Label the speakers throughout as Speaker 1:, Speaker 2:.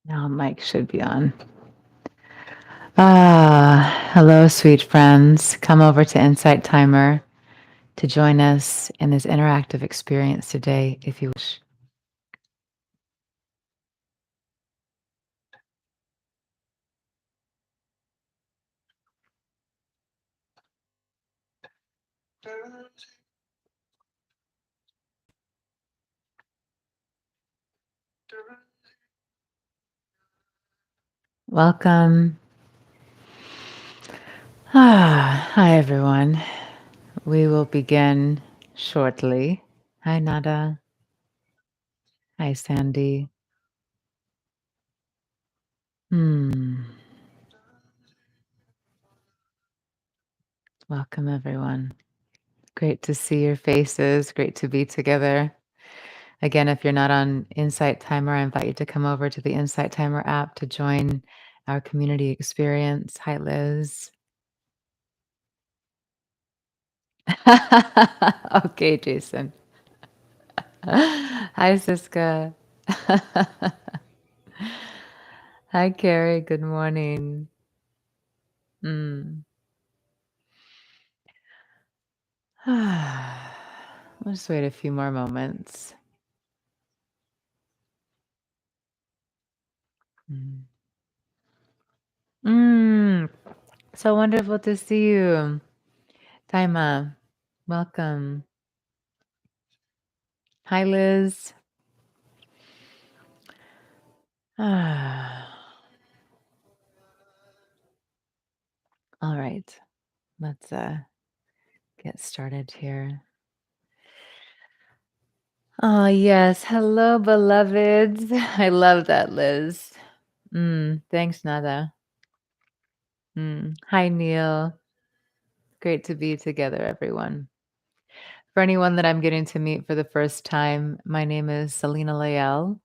Speaker 1: Now mic should be on. Hello, sweet friends. Come over to Insight Timer to join us in this interactive experience today, if you wish. Welcome. Hi, everyone. We will begin shortly. Hi, Nada. Hi, Sandy. Hmm. Welcome, everyone. Great to see your faces. Great to be together. Again, if you're not on Insight Timer, I invite you to come over to the Insight Timer app to join our community experience. Hi, Liz. Okay, Jason. Hi, Siska. Hi, Carrie. Good morning. Mm. We'll just wait a few more moments. Mm. Mm. So wonderful to see you. Taima, welcome. Hi, Liz. All right. Let's get started here. Oh, yes. Hello, beloveds. I love that, Liz. Thanks, Nada. Hi, Neil. Great to be together, everyone. For anyone that I'm getting to meet for the first time, my name is Selena Lael.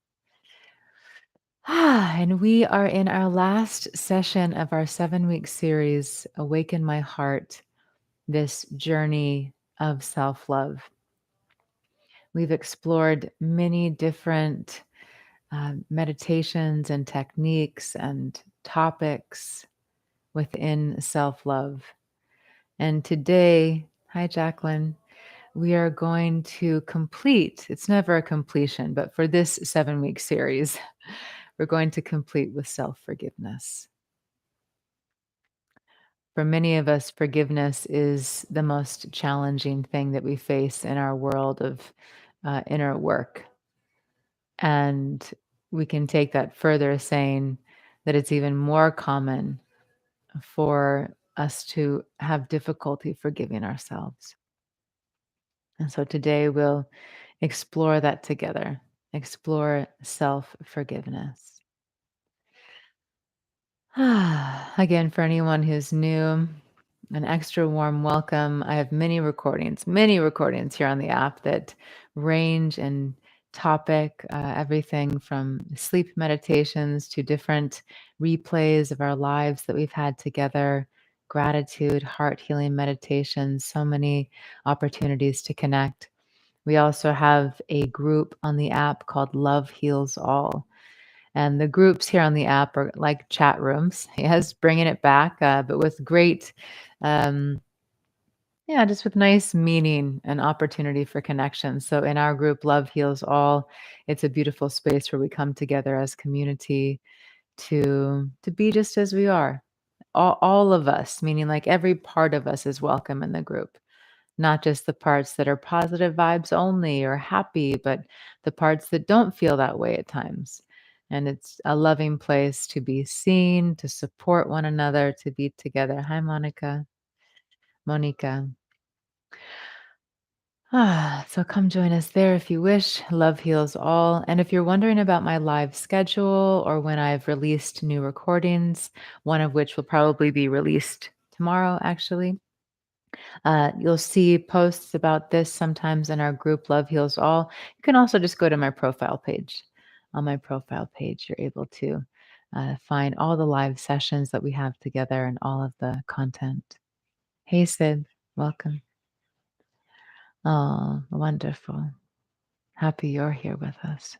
Speaker 1: And we are in our last session of our 7-week series, Awaken My Heart, this journey of self love. We've explored many different meditations and techniques and topics within self love. And today, hi, Jacqueline, we are going to complete, it's never a completion, but for this 7-week series, we're going to complete with self forgiveness. For many of us, forgiveness is the most challenging thing that we face in our world of inner work. And we can take that further, saying that it's even more common for us to have difficulty forgiving ourselves. And so today we'll explore that together, explore self forgiveness. Again, for anyone who's new, an extra warm welcome. I have many recordings here on the app that range in topic, everything from sleep meditations to different replays of our lives that we've had together, gratitude, heart healing meditations, so many opportunities to connect. We also have a group on the app called Love Heals All. And the groups here on the app are like chat rooms. Yes, bringing it back, but with great, um, yeah, just with nice meaning and opportunity for connection. So in our group, Love Heals All, it's a beautiful space where we come together as community to be just as we are. All of us, meaning like every part of us is welcome in the group, not just the parts that are positive vibes only or happy, but the parts that don't feel that way at times. And it's a loving place to be seen, to support one another, to be together. Hi, Monica. Monica. So come join us there if you wish. Love heals all. And if you're wondering about my live schedule or when I've released new recordings, one of which will probably be released tomorrow, actually, you'll see posts about this sometimes in our group, Love Heals All. You can also just go to my profile page. On my profile page, you're able to find all the live sessions that we have together and all of the content. Hey, Sid, welcome. Oh, wonderful. Happy you're here with us.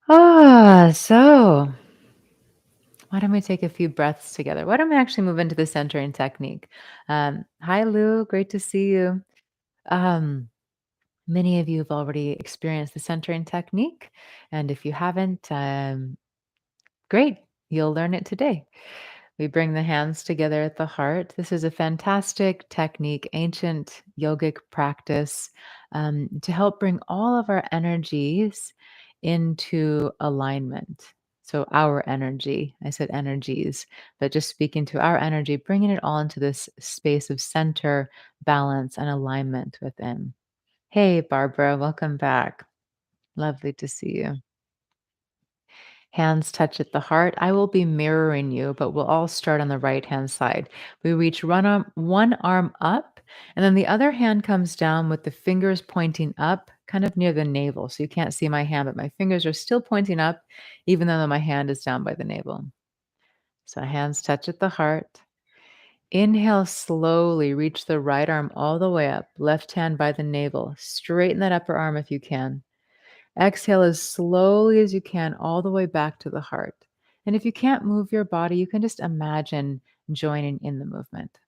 Speaker 1: So why don't we take a few breaths together? Why don't we actually move into the centering technique? Hi, Lou. Great to see you. Um, Many of you have already experienced the centering technique. And if you haven't, great. You'll learn it today. We bring the hands together at the heart. This is a fantastic technique, ancient yogic practice to help bring all of our energies into alignment. So, our energy, I said energies, but just speaking to our energy, bringing it all into this space of center, balance, and alignment within. Hey, Barbara, welcome back. Lovely to see you. Hands touch at the heart. I will be mirroring you, but we'll all start on the right hand side. We reach one arm up, and then the other hand comes down with the fingers pointing up, kind of near the navel. So you can't see my hand, but my fingers are still pointing up, even though my hand is down by the navel. So hands touch at the heart. Inhale slowly, reach the right arm all the way up, left hand by the navel. Straighten that upper arm if you can. Exhale as slowly as you can, all the way back to the heart. And if you can't move your body, you can just imagine joining in the movement.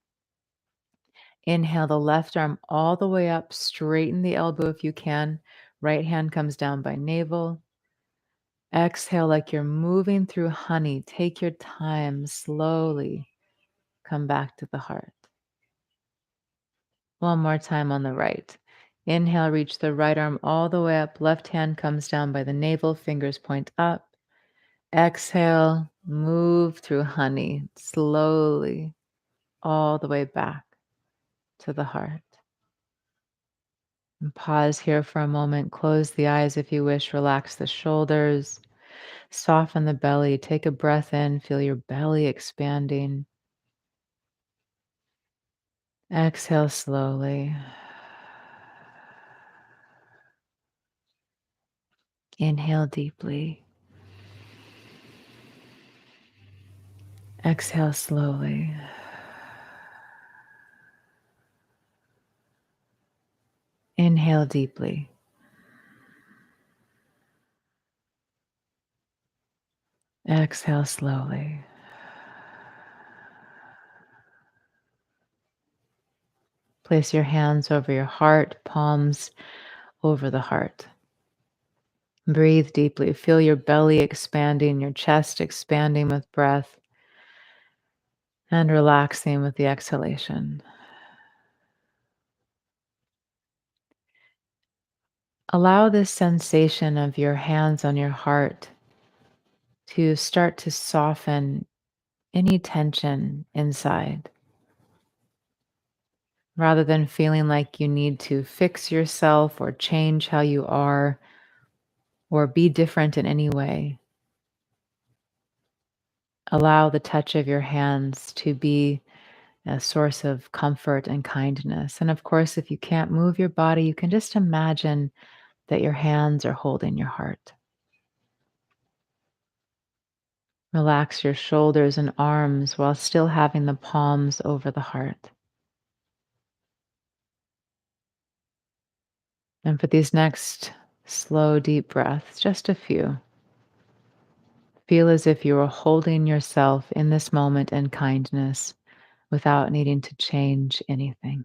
Speaker 1: Inhale the left arm all the way up, straighten the elbow if you can. Right hand comes down by navel. Exhale like you're moving through honey. Take your time, slowly come back to the heart. One more time on the right. Inhale, reach the right arm all the way up. Left hand comes down by the navel, fingers point up. Exhale, move through honey slowly all the way back to the heart. And pause here for a moment. Close the eyes if you wish. Relax the shoulders. Soften the belly. Take a breath in. Feel your belly expanding. Exhale slowly. Inhale deeply. Exhale slowly. Inhale deeply. Exhale slowly. Place your hands over your heart, palms over the heart. Breathe deeply. Feel your belly expanding, your chest expanding with breath, and relaxing with the exhalation. Allow this sensation of your hands on your heart to start to soften any tension inside. Rather than feeling like you need to fix yourself or change how you are or be different in any way, allow the touch of your hands to be a source of comfort and kindness. And of course, if you can't move your body, you can just imagine that your hands are holding your heart. Relax your shoulders and arms while still having the palms over the heart. And for these next slow, deep breaths, just a few, feel as if you are holding yourself in this moment in kindness without needing to change anything.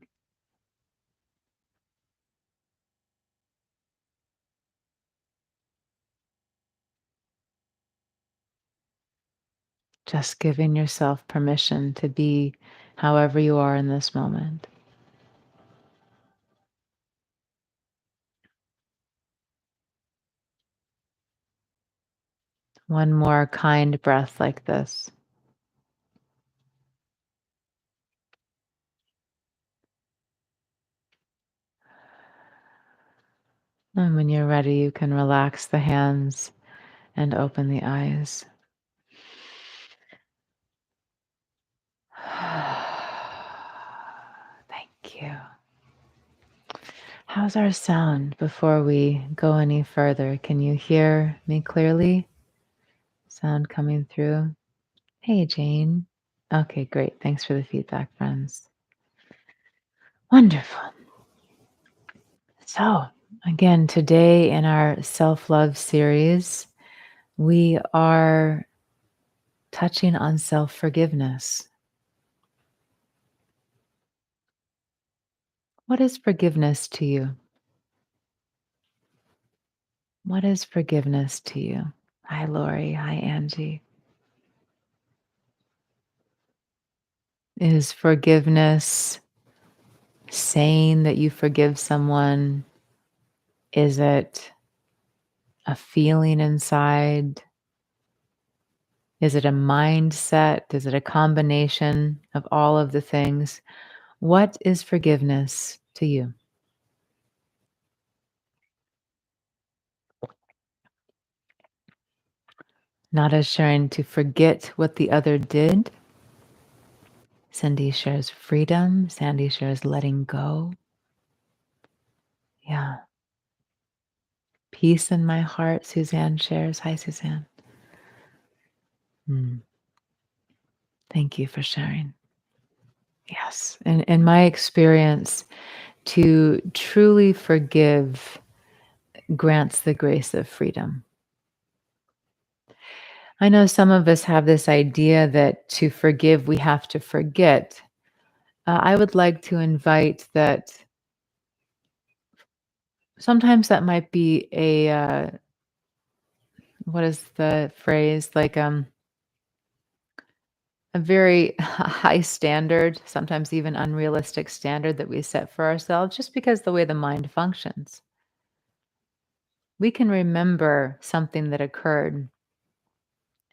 Speaker 1: Just giving yourself permission to be however you are in this moment. One more kind breath like this. And when you're ready, you can relax the hands and open the eyes. Thank you. How's our sound before we go any further? Can you hear me clearly? Sound coming through? Hey, Jane. Okay, great. Thanks for the feedback, friends. Wonderful. So, again, today in our self love series, We are touching on self forgiveness. What is forgiveness to you? What is forgiveness to you? Hi, Lori. Hi, Angie. Is forgiveness saying that you forgive someone? Is it a feeling inside? Is it a mindset? Is it a combination of all of the things? What is forgiveness to you? Not as sharing to forget what the other did. Cindy shares freedom. Sandy shares letting go. Yeah. Peace in my heart. Suzanne shares. Hi, Suzanne. Mm, thank you for sharing. Yes. And in my experience, to truly forgive grants the grace of freedom. I know some of us have this idea that to forgive, we have to forget. I would like to invite that sometimes that might be what is the phrase? Like a very high standard, sometimes even unrealistic standard that we set for ourselves just because the way the mind functions. We can remember something that occurred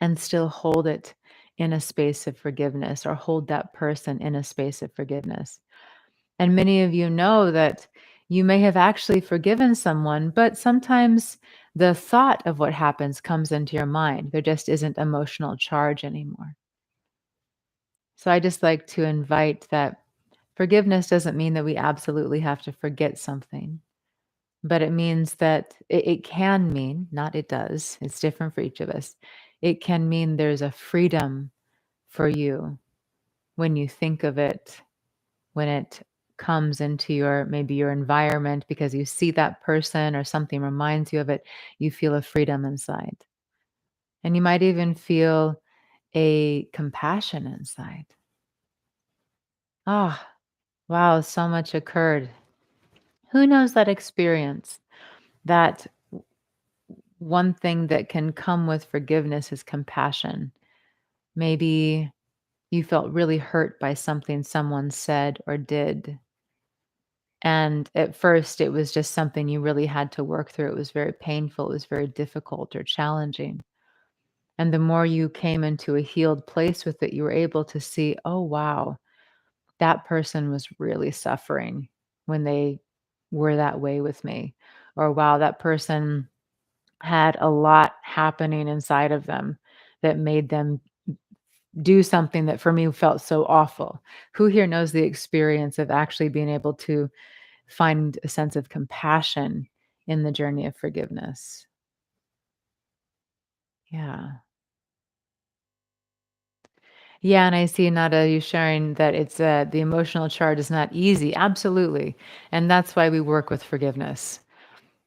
Speaker 1: and still hold it in a space of forgiveness or hold that person in a space of forgiveness. And many of you know that you may have actually forgiven someone, but sometimes the thought of what happens comes into your mind. There just isn't emotional charge anymore. So I just like to invite that forgiveness doesn't mean that we absolutely have to forget something, but it means that it can mean, not it does, it's different for each of us. It can mean there's a freedom for you when you think of it, when it comes into your maybe your environment because you see that person or something reminds you of it, you feel a freedom inside. And you might even feel a compassion inside. Ah, wow, so much occurred. Who knows that experience? That one thing that can come with forgiveness is compassion. Maybe you felt really hurt by something someone said or did. And at first, it was just something you really had to work through. It was very painful. It was very difficult or challenging. And the more you came into a healed place with it, you were able to see, oh, wow, that person was really suffering when they were that way with me. Or, wow, that person had a lot happening inside of them that made them do something that for me felt so awful. Who here knows the experience of actually being able to find a sense of compassion in the journey of forgiveness? Yeah. Yeah, and I see Nada, you sharing that it's the emotional charge is not easy. Absolutely. And that's why we work with forgiveness.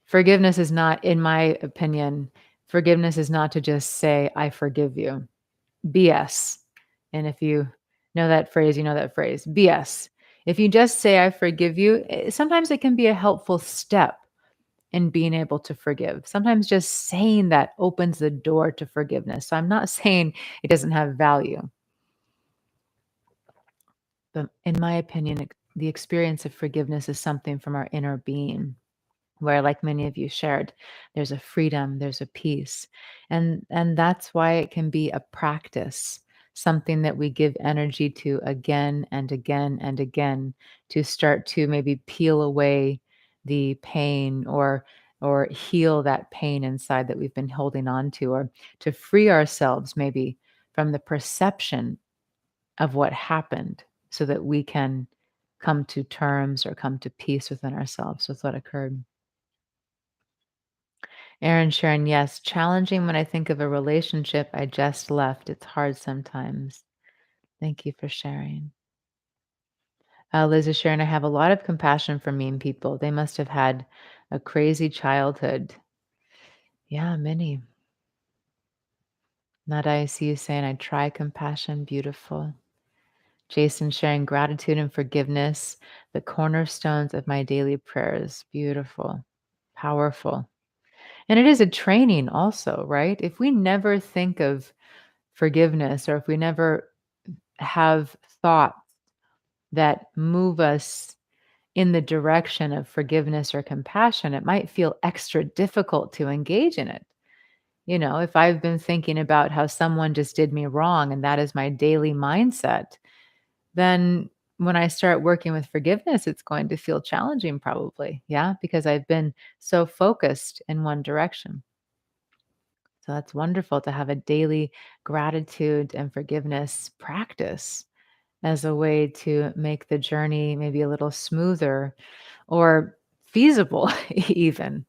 Speaker 1: Forgiveness is not, in my opinion, forgiveness is not to just say, I forgive you. BS. And if you know that phrase, you know that phrase, BS. If you just say, I forgive you, sometimes it can be a helpful step in being able to forgive. Sometimes just saying that opens the door to forgiveness. So I'm not saying it doesn't have value, but in my opinion, the experience of forgiveness is something from our inner being where, like many of you shared, there's a freedom, there's a peace. And that's why it can be a practice, something that we give energy to again and again and again to start to maybe peel away the pain or heal that pain inside that we've been holding on to, or to free ourselves maybe from the perception of what happened so that we can come to terms or come to peace within ourselves with what occurred. Aaron Sharon, yes, challenging when I think of a relationship I just left. It's hard sometimes. Thank you for sharing. Liz is sharing, I have a lot of compassion for mean people. They must have had a crazy childhood. Yeah, many. Nada, I see you saying, I try compassion. Beautiful. Jason sharing gratitude and forgiveness, the cornerstones of my daily prayers. Beautiful. Powerful. And it is a training also, right? If we never think of forgiveness or if we never have thoughts that move us in the direction of forgiveness or compassion, it might feel extra difficult to engage in it. If I've been thinking about how someone just did me wrong and that is my daily mindset, then when I start working with forgiveness, it's going to feel challenging probably. Yeah, because I've been so focused in one direction. So that's wonderful to have a daily gratitude and forgiveness practice as a way to make the journey maybe a little smoother or feasible, even.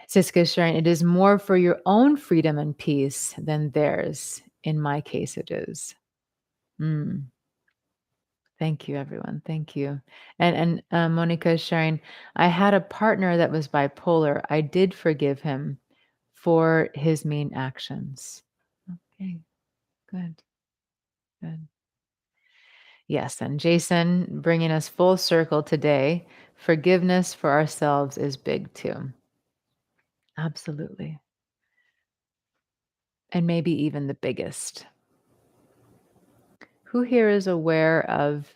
Speaker 1: Siska is sharing, it is more for your own freedom and peace than theirs. In my case, it is. Mm, thank you, everyone. Thank you. And Monica is sharing, I had a partner that was bipolar. I did forgive him for his mean actions. Okay, good, good. Yes, and Jason bringing us full circle today. Forgiveness for ourselves is big too. Absolutely. And maybe even the biggest. Who here is aware of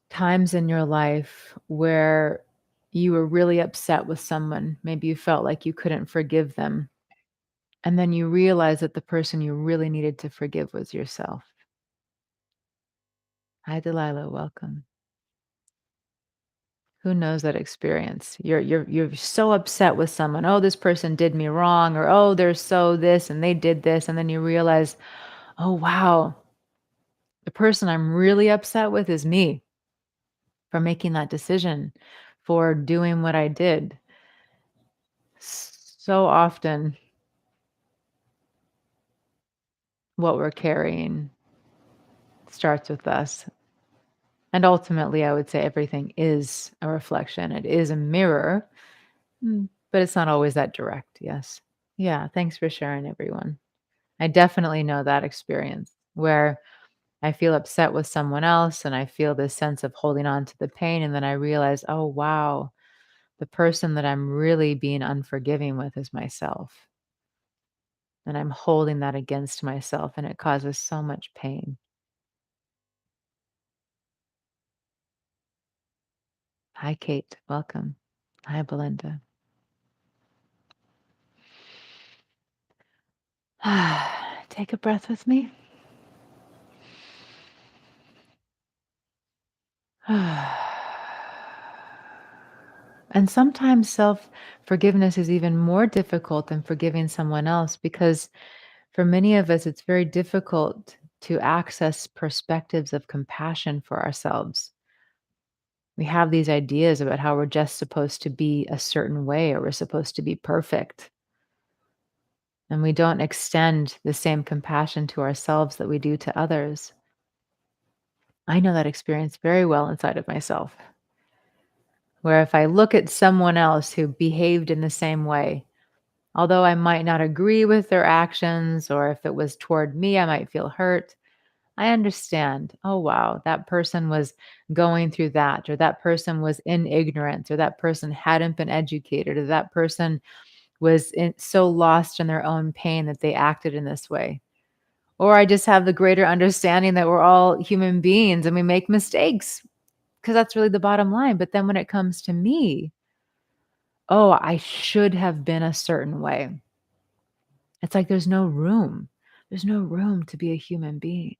Speaker 1: times in your life where you were really upset with someone? Maybe you felt like you couldn't forgive them. And then you realize that the person you really needed to forgive was yourself. Hi, Delilah. Welcome. Who knows that experience? You're so upset with someone. Oh, this person did me wrong, or oh, they're so this and they did this, and then you realize, oh wow, the person I'm really upset with is me for making that decision, for doing what I did. So often, what we're carrying starts with us. And ultimately, I would say everything is a reflection. It is a mirror, but it's not always that direct. Yes. Yeah. Thanks for sharing, everyone. I definitely know that experience where I feel upset with someone else and I feel this sense of holding on to the pain. And then I realize, oh, wow, the person that I'm really being unforgiving with is myself. And I'm holding that against myself and it causes so much pain. Hi, Kate. Welcome. Hi, Belinda. Take a breath with me. And sometimes self forgiveness is even more difficult than forgiving someone else because for many of us, it's very difficult to access perspectives of compassion for ourselves. We have these ideas about how we're just supposed to be a certain way or we're supposed to be perfect. And we don't extend the same compassion to ourselves that we do to others. I know that experience very well inside of myself, where if I look at someone else who behaved in the same way, although I might not agree with their actions, or if it was toward me, I might feel hurt. I understand. Oh, wow, that person was going through that, or that person was in ignorance, or that person hadn't been educated, or that person was so lost in their own pain that they acted in this way. Or I just have the greater understanding that we're all human beings and we make mistakes because that's really the bottom line. But then when it comes to me, oh, I should have been a certain way. It's like there's no room. There's no room to be a human being.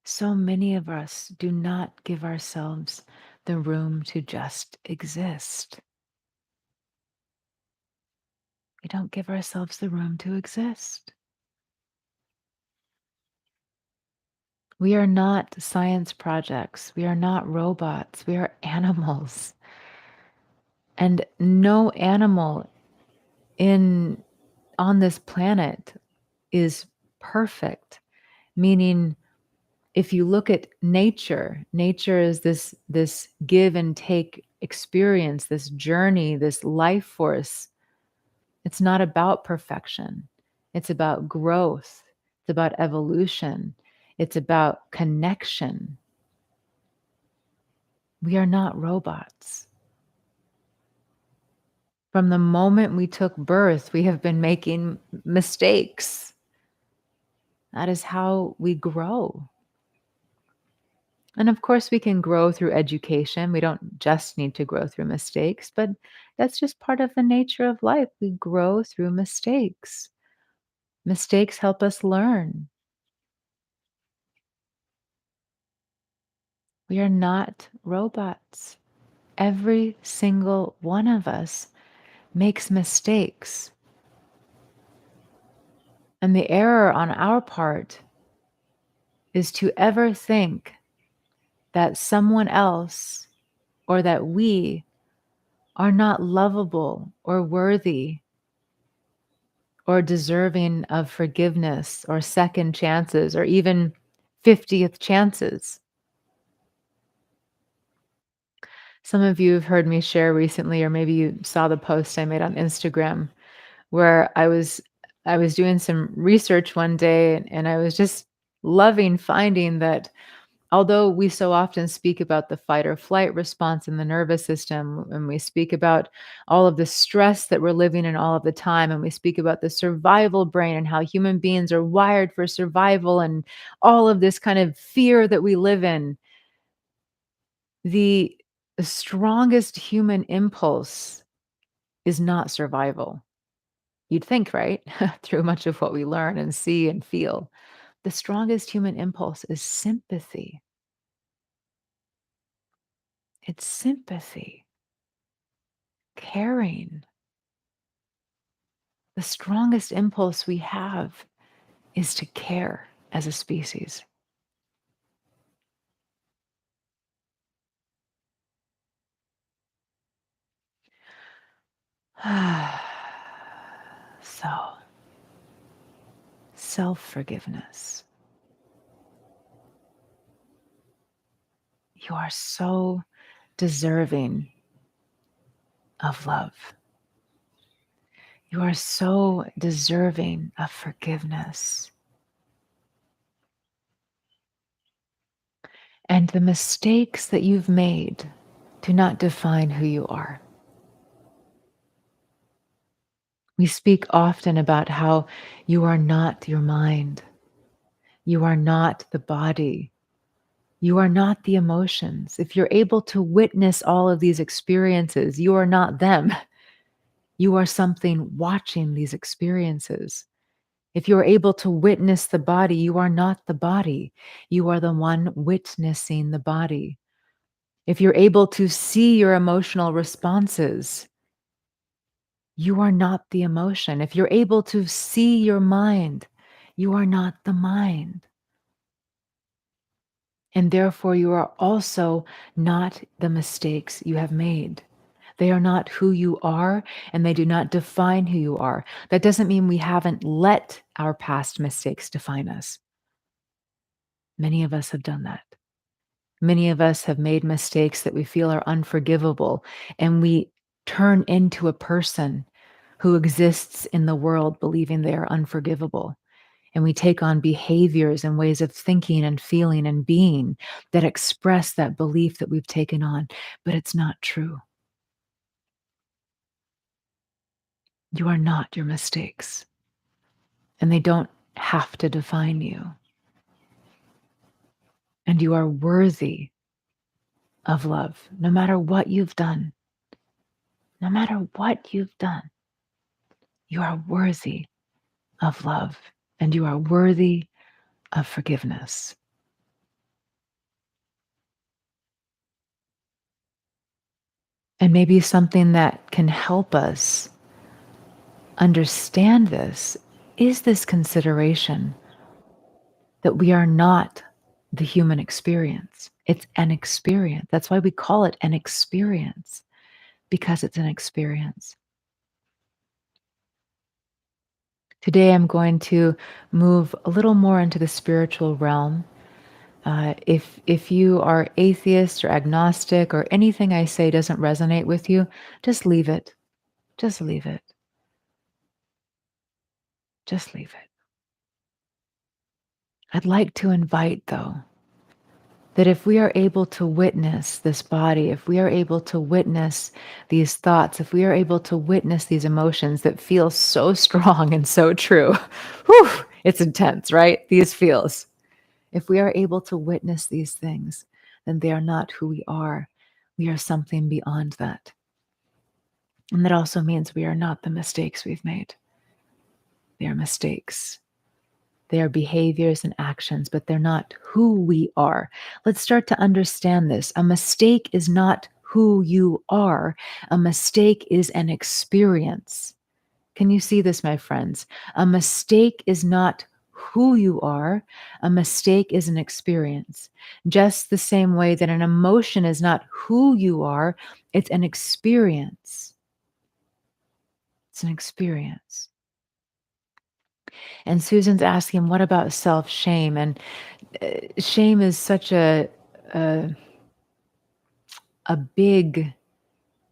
Speaker 1: So many of us do not give ourselves the room to just exist. We don't give ourselves the room to exist. We are not science projects. We are not robots. We are animals. And no animal in on this planet is perfect, meaning if you look at nature, nature is this give and take experience, this journey, this life force It's not about perfection. It's about growth. It's about evolution. It's about connection. We are not robots. From the moment we took birth, we have been making mistakes. That is how we grow. And of course, we can grow through education. We don't just need to grow through mistakes, but that's just part of the nature of life. We grow through mistakes. Mistakes help us learn. We are not robots. Every single one of us makes mistakes. And the error on our part is to ever think that someone else or that we are not lovable or worthy or deserving of forgiveness or second chances or even 50th chances. Some of you have heard me share recently, or maybe you saw the post I made on Instagram where I was doing some research one day and I was just loving finding that although we so often speak about the fight or flight response in the nervous system, and we speak about all of the stress that we're living in all of the time, and we speak about the survival brain and how human beings are wired for survival and all of this kind of fear that we live in, the strongest human impulse is not survival. You'd think, right? Through much of what we learn and see and feel. The strongest human impulse is sympathy. It's sympathy, caring. The strongest impulse we have is to care as a species. So, self forgiveness. You are so deserving of love. You are so deserving of forgiveness. And the mistakes that you've made do not define who you are. We speak often about how you are not your mind. You are not the body. You are not the emotions. If you're able to witness all of these experiences, you are not them. You are something watching these experiences. If you are able to witness the body, you are not the body. You are the one witnessing the body. If you're able to see your emotional responses, you are not the emotion. If you're able to see your mind, you are not the mind. And therefore, you are also not the mistakes you have made. They are not who you are, and they do not define who you are. That doesn't mean we haven't let our past mistakes define us. Many of us have done that. Many of us have made mistakes that we feel are unforgivable, and we turn into a person who exists in the world believing they are unforgivable. And we take on behaviors and ways of thinking and feeling and being that express that belief that we've taken on, but it's not true. You are not your mistakes, and they don't have to define you. And you are worthy of love, no matter what you've done. No matter what you've done, you are worthy of love, and you are worthy of forgiveness. And maybe something that can help us understand this is this consideration that we are not the human experience. It's an experience. That's why we call it an experience, because it's an experience. Today, I'm going to move a little more into the spiritual realm. If you are atheist or agnostic or anything I say doesn't resonate with you, just leave it. Just leave it. Just leave it. I'd like to invite, though, that if we are able to witness this body, if we are able to witness these thoughts, if we are able to witness these emotions that feel so strong and so true, whew, it's intense, right? These feels. If we are able to witness these things, then they are not who we are. We are something beyond that. And that also means we are not the mistakes we've made. They are mistakes. They are behaviors and actions, but they're not who we are. Let's start to understand this. A mistake is not who you are. A mistake is an experience. Can you see this, my friends? A mistake is not who you are. A mistake is an experience. Just the same way that an emotion is not who you are, it's an experience. It's an experience. And Susan's asking, what about self shame? And shame is such a a big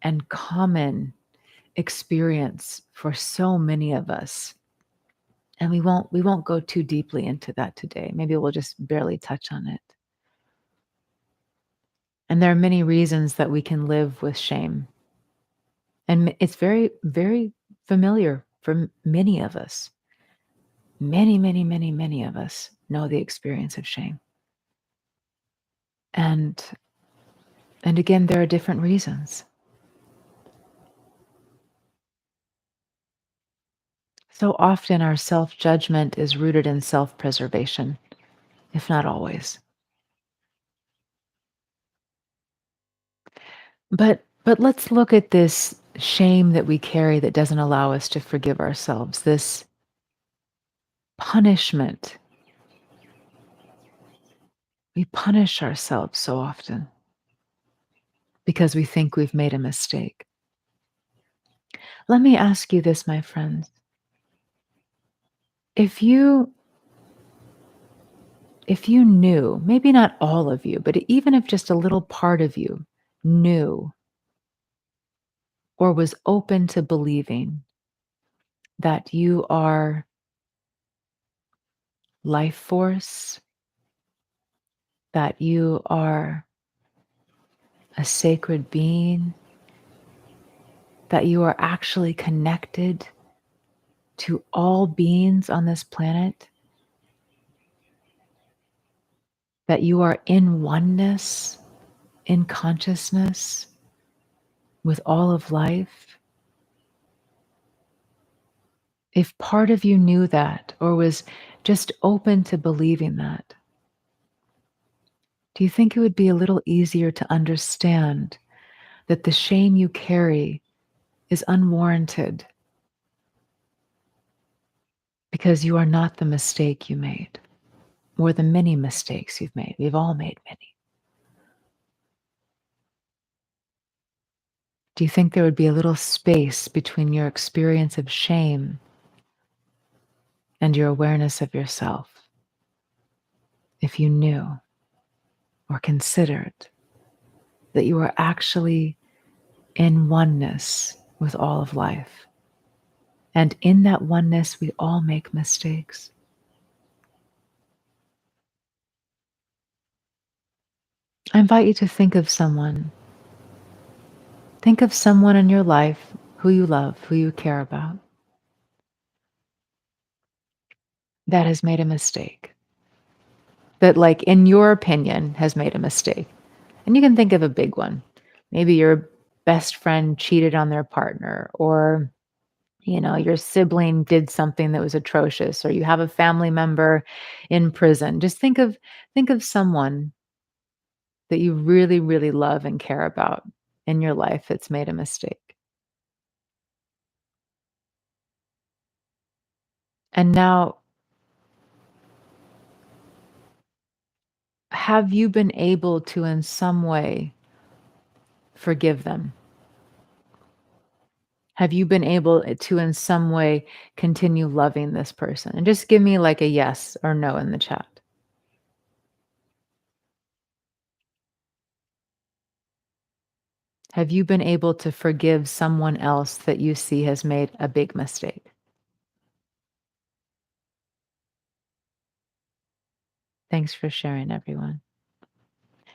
Speaker 1: and common experience for so many of us. And we won't go too deeply into that today. Maybe we'll just barely touch on it. And there are many reasons that we can live with shame. And it's very, very familiar for many of us. Many, many, many, many of us know the experience of shame. And and again, there are different reasons. So often our self-judgment is rooted in self-preservation, if not always. But let's look at this shame that we carry that doesn't allow us to forgive ourselves. This punishment. We punish ourselves so often because we think we've made a mistake. Let me ask you this, my friends. If you if you knew, maybe not all of you, but even if just a little part of you knew or was open to believing that you are life force, that you are a sacred being, that you are actually connected to all beings on this planet, that you are in oneness, in consciousness with all of life. If part of you knew that or was just open to believing that, do you think it would be a little easier to understand that the shame you carry is unwarranted because you are not the mistake you made or the many mistakes you've made? We've all made many. Do you think there would be a little space between your experience of shame and your awareness of yourself if you knew or considered that you are actually in oneness with all of life? And in that oneness, we all make mistakes. I invite you to think of someone. Think of someone in your life who you love, who you care about, that has made a mistake, that, like, in your opinion, has made a mistake. And you can think of a big one. Maybe your best friend cheated on their partner, or your sibling did something that was atrocious, or you have a family member in prison. Just think of someone that you really, really love and care about in your life that's made a mistake. And now, have you been able to, in some way, forgive them? Have you been able to, in some way, continue loving this person? And just give me like a yes or no in the chat. Have you been able to forgive someone else that you see has made a big mistake? Thanks for sharing, everyone.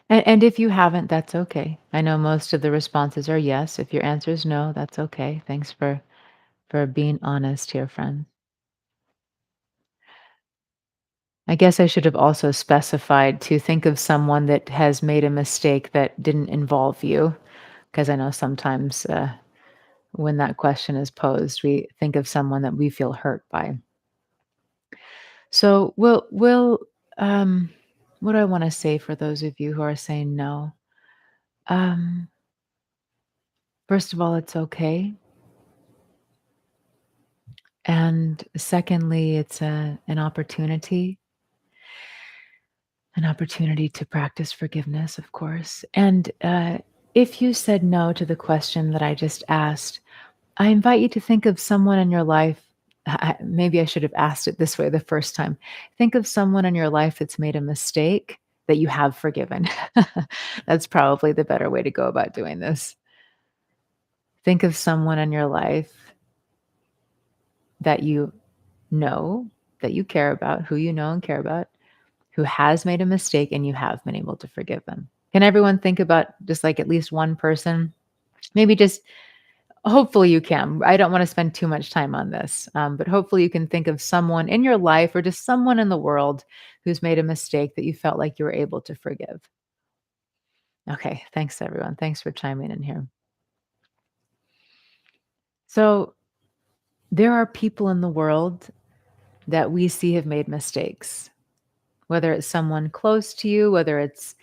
Speaker 1: And if you haven't, that's okay. I know most of the responses are yes. If your answer is no, that's okay. Thanks for being honest here, friend. I guess I should have also specified to think of someone that has made a mistake that didn't involve you, because I know sometimes when that question is posed, we think of someone that we feel hurt by. So, um, what do I want to say for those of you who are saying no? Um, First of all, it's okay. And secondly, it's an opportunity to practice forgiveness, of course. And if you said no to the question that I just asked, I invite you to think of someone in your life. Maybe I should have asked it this way the first time. Think of someone in your life that's made a mistake that you have forgiven. That's probably the better way to go about doing this. Think of someone in your life that you know, that you care about, who you know and care about, who has made a mistake and you have been able to forgive them. Can everyone think about just like at least one person? Maybe just hopefully you can. I don't want to spend too much time on this, but hopefully you can think of someone in your life or just someone in the world who's made a mistake that you felt like you were able to forgive. Okay, thanks everyone. Thanks for chiming in here. So, there are people in the world that we see have made mistakes, whether it's someone close to you, whether it's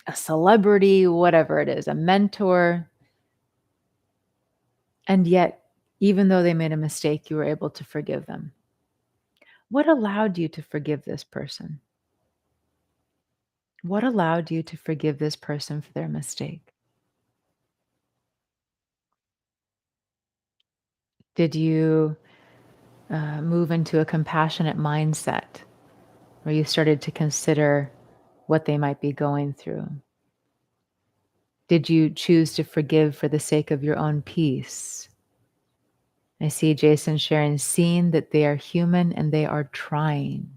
Speaker 1: a celebrity, whatever it is, a mentor, and yet, even though they made a mistake, you were able to forgive them. What allowed you to forgive this person? What allowed you to forgive this person for their mistake? Did you move into a compassionate mindset where you started to consider what they might be going through? Did you choose to forgive for the sake of your own peace? I see Jason sharing, seeing that they are human and they are trying.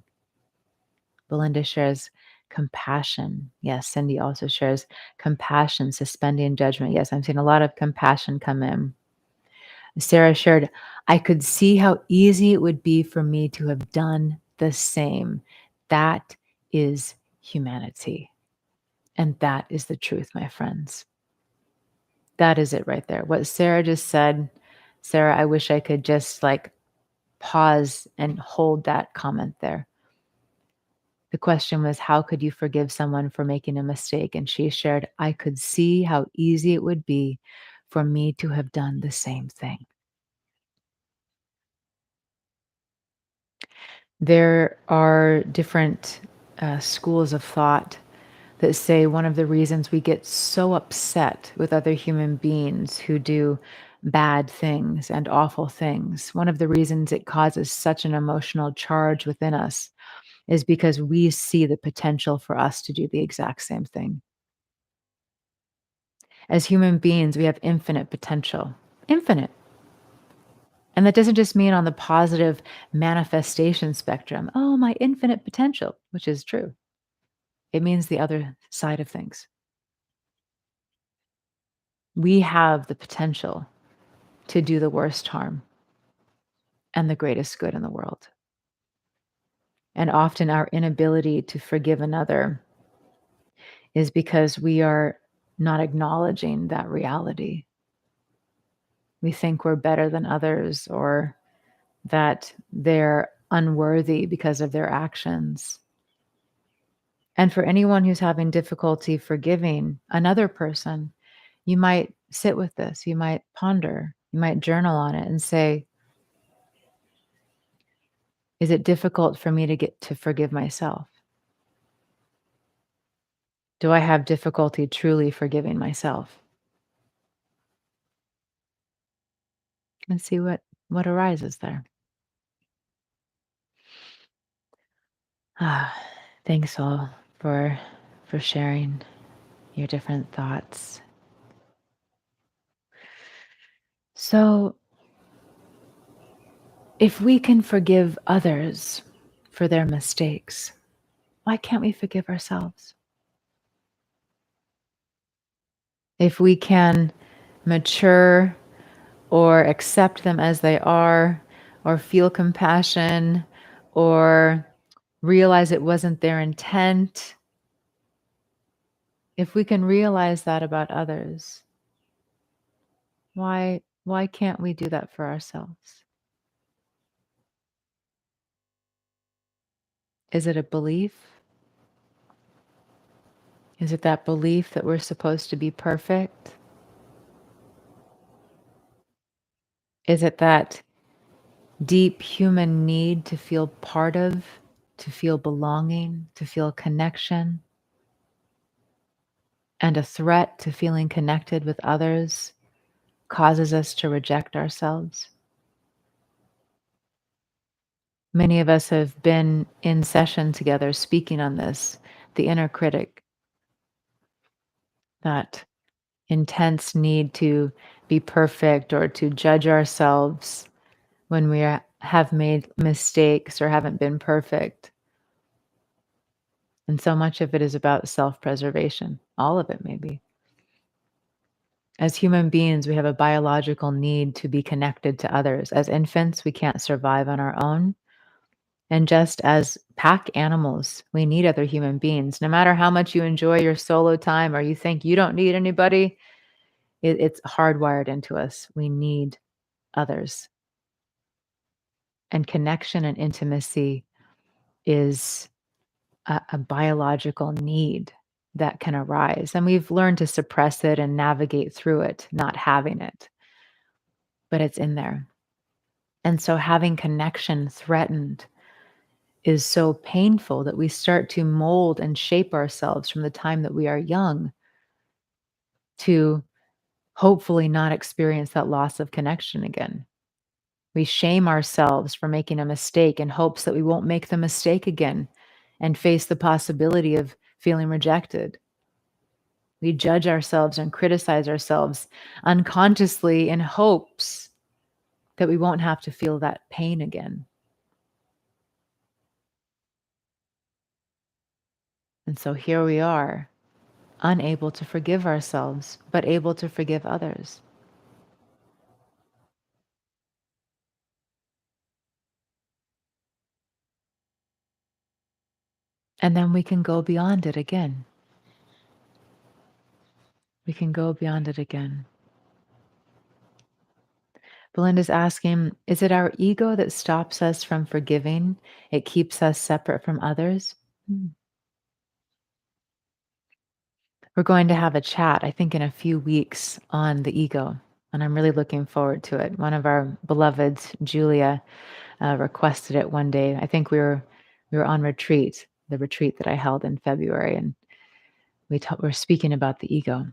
Speaker 1: Belinda shares compassion. Yes, Cindy also shares compassion, suspending judgment. Yes, I'm seeing a lot of compassion come in. Sarah shared, I could see how easy it would be for me to have done the same. That is humanity. And that is the truth, my friends. That is it right there. What Sarah just said, Sarah, I wish I could just like pause and hold that comment there. The question was, how could you forgive someone for making a mistake? And she shared, I could see how easy it would be for me to have done the same thing. There are different schools of thought that say one of the reasons we get so upset with other human beings who do bad things and awful things, one of the reasons it causes such an emotional charge within us is because we see the potential for us to do the exact same thing. As human beings, we have infinite potential. Infinite. And that doesn't just mean on the positive manifestation spectrum, oh, my infinite potential, which is true. It means the other side of things. We have the potential to do the worst harm and the greatest good in the world. And often our inability to forgive another is because we are not acknowledging that reality. We think we're better than others or that they're unworthy because of their actions. And for anyone who's having difficulty forgiving another person, you might sit with this, you might ponder, you might journal on it and say, is it difficult for me to get to forgive myself? Do I have difficulty truly forgiving myself? And see what arises there. Ah, thanks all for sharing your different thoughts. So, if we can forgive others for their mistakes, Why can't we forgive ourselves? If we can mature or accept them as they are, or feel compassion, or realize it wasn't their intent, if we can realize that about others, why can't we do that for ourselves? Is it a belief? Is it that belief that we're supposed to be perfect? Is it that deep human need to feel part of, to feel belonging, to feel connection, and a threat to feeling connected with others causes us to reject ourselves? Many of us have been in session together speaking on this, the inner critic, that intense need to be perfect or to judge ourselves when have made mistakes or haven't been perfect. And so much of it is about self preservation, all of it, maybe. As human beings, we have a biological need to be connected to others. As infants, we can't survive on our own. And just as pack animals, we need other human beings. No matter how much you enjoy your solo time or you think you don't need anybody, it's hardwired into us. We need others. And connection and intimacy is a biological need that can arise. And we've learned to suppress it and navigate through it, not having it, but it's in there. And so having connection threatened is so painful that we start to mold and shape ourselves from the time that we are young to hopefully not experience that loss of connection again. We shame ourselves for making a mistake in hopes that we won't make the mistake again and face the possibility of feeling rejected. We judge ourselves and criticize ourselves unconsciously in hopes that we won't have to feel that pain again. And so here we are, unable to forgive ourselves, but able to forgive others. And then we can go beyond it again. We can go beyond it again. Belinda's asking, is it our ego that stops us from forgiving? It keeps us separate from others? Hmm. We're going to have a chat, I think, in a few weeks on the ego, and I'm really looking forward to it. One of our beloveds, Julia, requested it one day. I think we were on retreat, the retreat that I held in February, and we're speaking about the ego.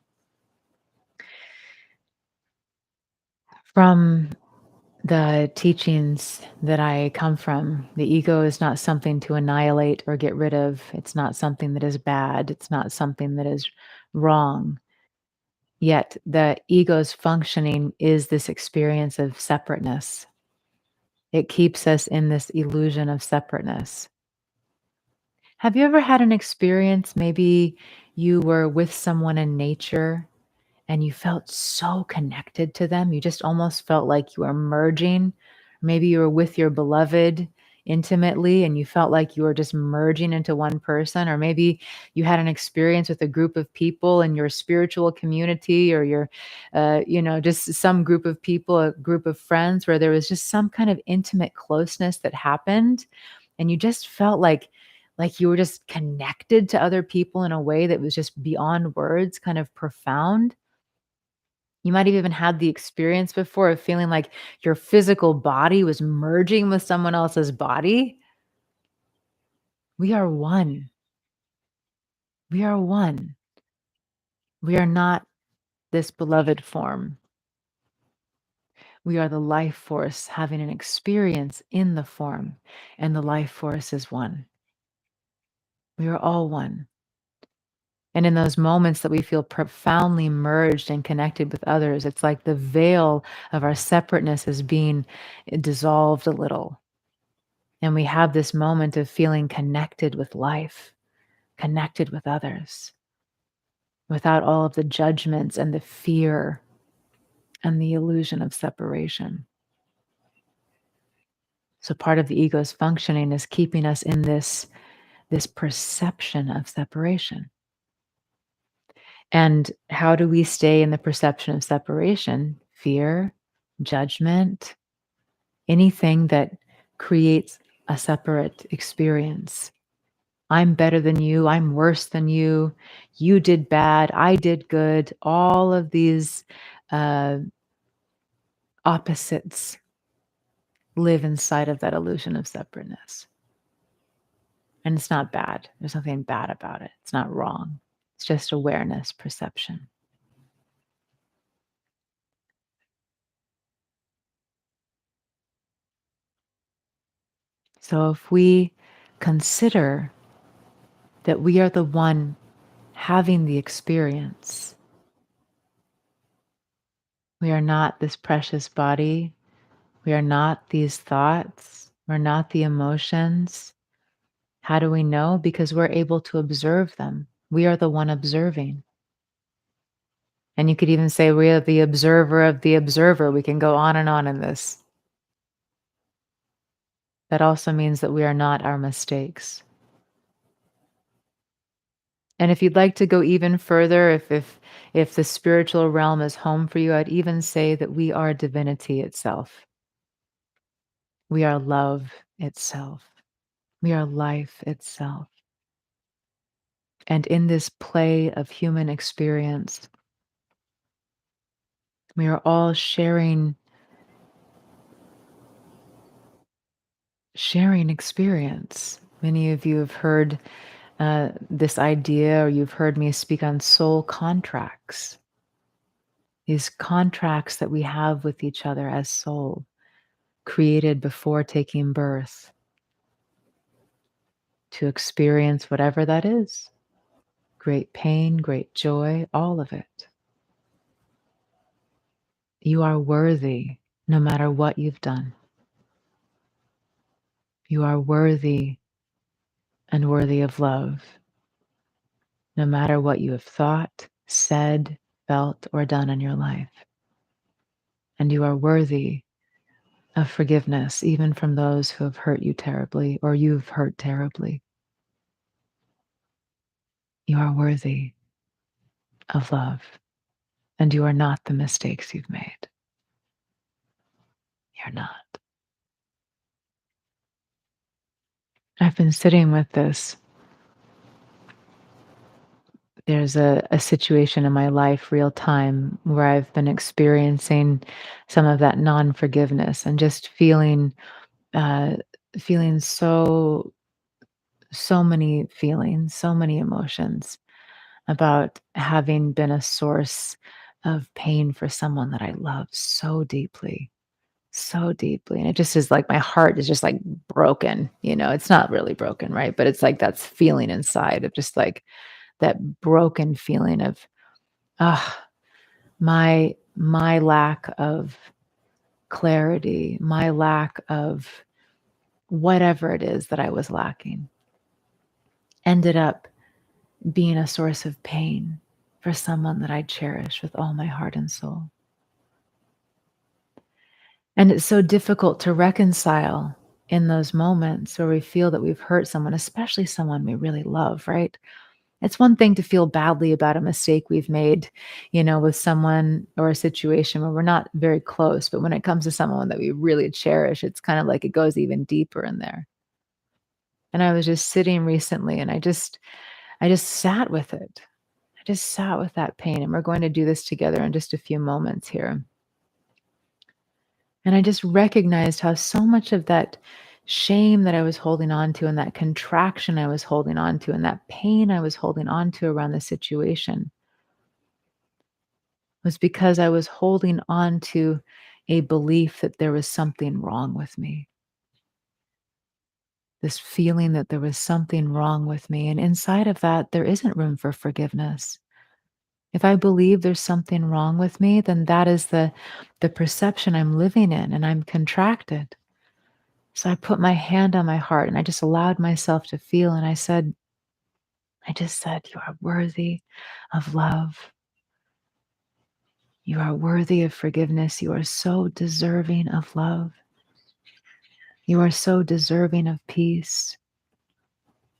Speaker 1: From the teachings that I come from, the ego is not something to annihilate or get rid of. It's not something that is bad. It's not something that is wrong. Yet the ego's functioning is this experience of separateness. It keeps us in this illusion of separateness. Have you ever had an experience, maybe you were with someone in nature and you felt so connected to them, you just almost felt like you were merging? Maybe you were with your beloved intimately and you felt like you were just merging into one person, or maybe you had an experience with a group of people in your spiritual community or your just some group of people, a group of friends where there was just some kind of intimate closeness that happened and you just felt like you were just connected to other people in a way that was just beyond words, kind of profound. You might have even had the experience before of feeling like your physical body was merging with someone else's body. We are one. We are one. We are not this beloved form. We are the life force having an experience in the form, and the life force is one. We are all one. And in those moments that we feel profoundly merged and connected with others, it's like the veil of our separateness is being dissolved a little. And we have this moment of feeling connected with life. connected with others, without all of the judgments and the fear and the illusion of separation. So part of the ego's functioning is keeping us in this perception of separation. And how do we stay in the perception of separation? Fear, judgment, anything that creates a separate experience. I'm better than you. I'm worse than you. You did bad. I did good. All of these uh, opposites live inside of that illusion of separateness. And it's not bad. There's nothing bad about it. It's not wrong. It's just awareness, perception. So if we consider that we are the one having the experience, we are not this precious body, we are not these thoughts, we're not the emotions. How do we know? Because we're able to observe them. We are the one observing. And you could even say we are the observer of the observer. We can go on and on in this. That also means that we are not our mistakes. And if you'd like to go even further, if the spiritual realm is home for you, I'd even say that we are divinity itself. We are love itself. We are life itself. And in this play of human experience, we are all sharing experience. Many of you have heard this idea, or you've heard me speak on soul contracts. These contracts that we have with each other as soul, created before taking birth to experience whatever that is, great pain, great joy, all of it. You are worthy no matter what you've done. You are worthy and worthy of love no matter what you have thought, said, felt, or done in your life. And you are worthy of forgiveness, even from those who have hurt you terribly or you've hurt terribly. You are worthy of love, and you are not the mistakes you've made. You're not. I've been sitting with this. There's a situation in my life, real time, where I've been experiencing some of that non forgiveness and just uh, feeling so many feelings, so many emotions about having been a source of pain for someone that I love so deeply, so deeply. And it just is like my heart is just like broken. It's not really broken, right? But it's like that's feeling inside of just like that broken feeling of, ah, my lack of clarity, my lack of whatever it is that I was lacking ended up being a source of pain for someone that I cherish with all my heart and soul. And it's so difficult to reconcile in those moments where we feel that we've hurt someone, especially someone we really love, right? It's one thing to feel badly about a mistake we've made, with someone or a situation where we're not very close. But when it comes to someone that we really cherish, it's kind of like it goes even deeper in there. And I was just sitting recently and I just sat with it. I just sat with that pain. And we're going to do this together in just a few moments here. And I just recognized how so much of that shame that I was holding on to and that contraction I was holding on to and that pain I was holding on to around the situation was because I was holding on to a belief that there was something wrong with me. This feeling that there was something wrong with me. And inside of that, there isn't room for forgiveness. If I believe there's something wrong with me, then that is the perception I'm living in, and I'm contracted. So I put my hand on my heart and I just allowed myself to feel. And I I just said, you are worthy of love. You are worthy of forgiveness. You are so deserving of love. You are so deserving of peace.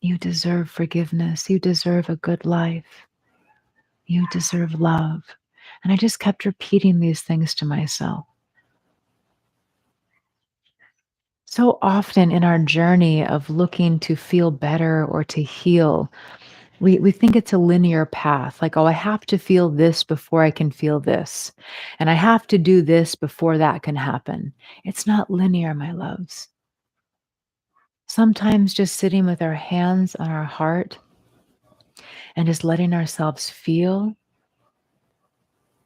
Speaker 1: You deserve forgiveness. You deserve a good life. You deserve love. And I just kept repeating these things to myself. So often in our journey of looking to feel better or to heal, we think it's a linear path. Like, oh, I have to feel this before I can feel this. And I have to do this before that can happen. It's not linear, my loves. Sometimes just sitting with our hands on our heart and just letting ourselves feel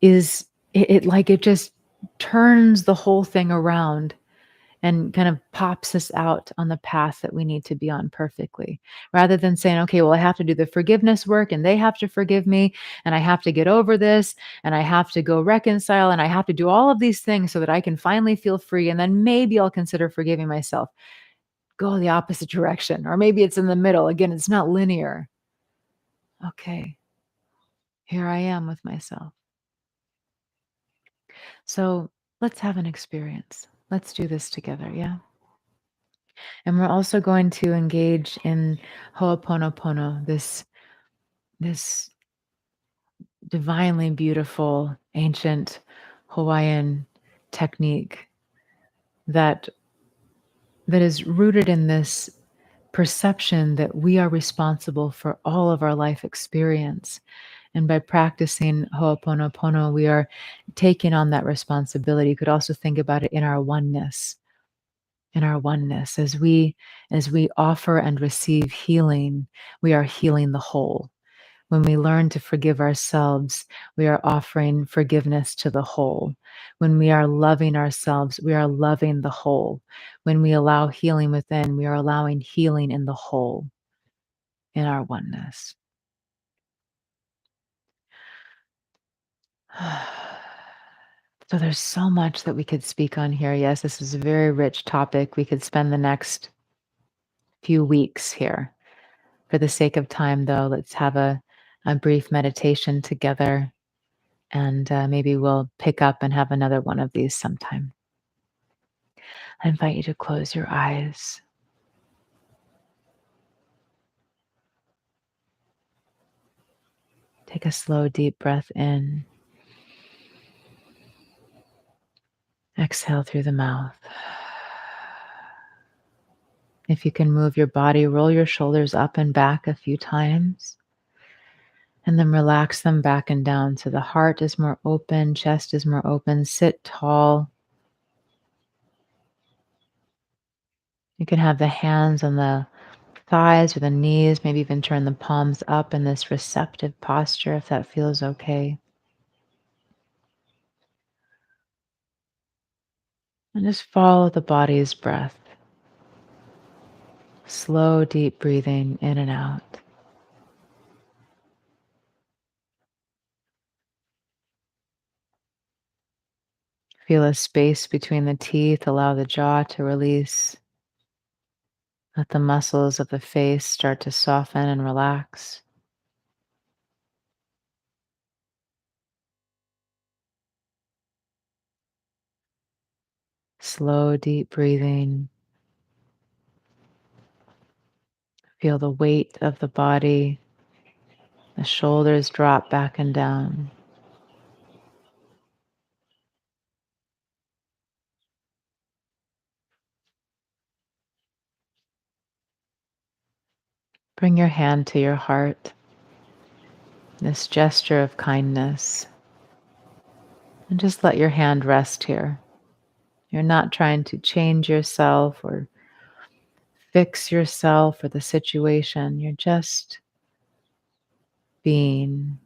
Speaker 1: is it just turns the whole thing around and kind of pops us out on the path that we need to be on perfectly. Rather than saying, okay, well, I have to do the forgiveness work and they have to forgive me and I have to get over this and I have to go reconcile and I have to do all of these things so that I can finally feel free. And then maybe I'll consider forgiving myself. Go the opposite direction. Or maybe it's in the middle. Again, it's not linear. Okay, here I am with myself. So let's have an experience. Let's do this together. Yeah. And we're also going to engage in Ho'oponopono, this divinely beautiful ancient Hawaiian technique that that is rooted in this perception that we are responsible for all of our life experience. And by practicing Ho'oponopono, we are taking on that responsibility. You could also think about it in our oneness as we offer and receive healing, we are healing the whole. When we learn to forgive ourselves, we are offering forgiveness to the whole. When we are loving ourselves, we are loving the whole. When we allow healing within, we are allowing healing in the whole, in our oneness. So there's so much that we could speak on here. Yes, this is a very rich topic. We could spend the next few weeks here. For the sake of time, though, let's have a brief meditation together, and maybe we'll pick up and have another one of these sometime. I invite you to close your eyes. Take a slow, deep breath in. Exhale through the mouth. If you can move your body, roll your shoulders up and back a few times. And then relax them back and down so the heart is more open, chest is more open. Sit tall. You can have the hands on the thighs or the knees, maybe even turn the palms up in this receptive posture if that feels okay. And just follow the body's breath. Slow, deep breathing in and out. Feel a space between the teeth. Allow the jaw to release. Let the muscles of the face start to soften and relax. Slow, deep breathing. Feel the weight of the body. The shoulders drop back and down. Bring your hand to your heart. This gesture of kindness. And just let your hand rest here. You're not trying to change yourself or fix yourself or the situation. You're just being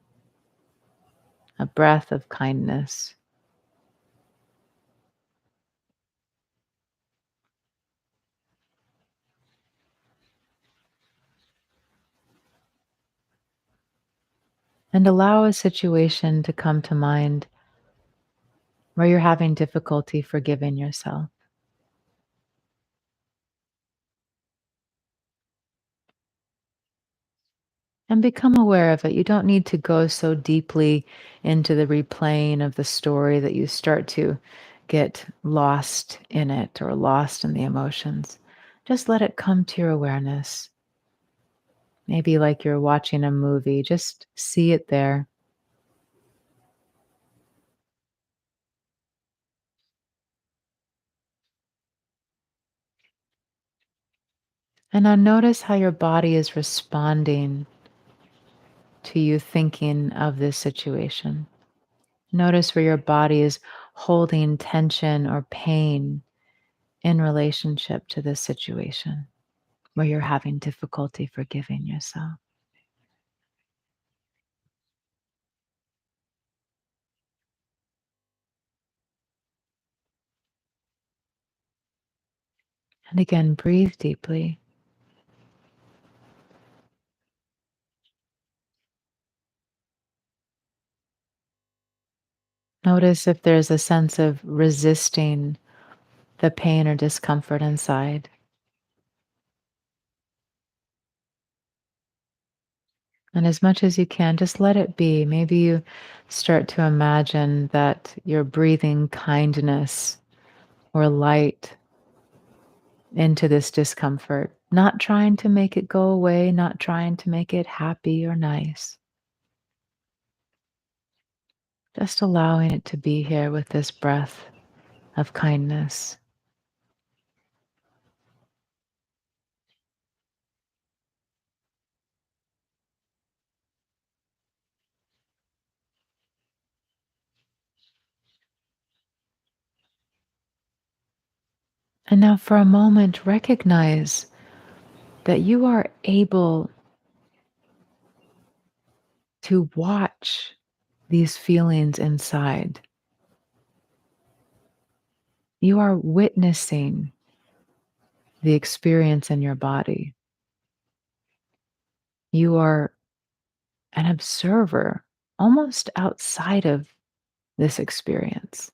Speaker 1: a breath of kindness. And allow a situation to come to mind where you're having difficulty forgiving yourself. and become aware of it. You don't need to go so deeply into the replaying of the story that you start to get lost in it or lost in the emotions. Just let it come to your awareness. Maybe like you're watching a movie, just see it there. And now notice how your body is responding to you thinking of this situation. Notice where your body is holding tension or pain in relationship to this situation where you're having difficulty forgiving yourself. And again, breathe deeply. Notice if there's a sense of resisting the pain or discomfort inside. And as much as you can, just let it be. Maybe you start to imagine that you're breathing kindness or light into this discomfort, not trying to make it go away, not trying to make it happy or nice, just allowing it to be here with this breath of kindness. And now, for a moment, recognize that you are able to watch these feelings inside. You are witnessing the experience in your body. You are an observer almost outside of this experience.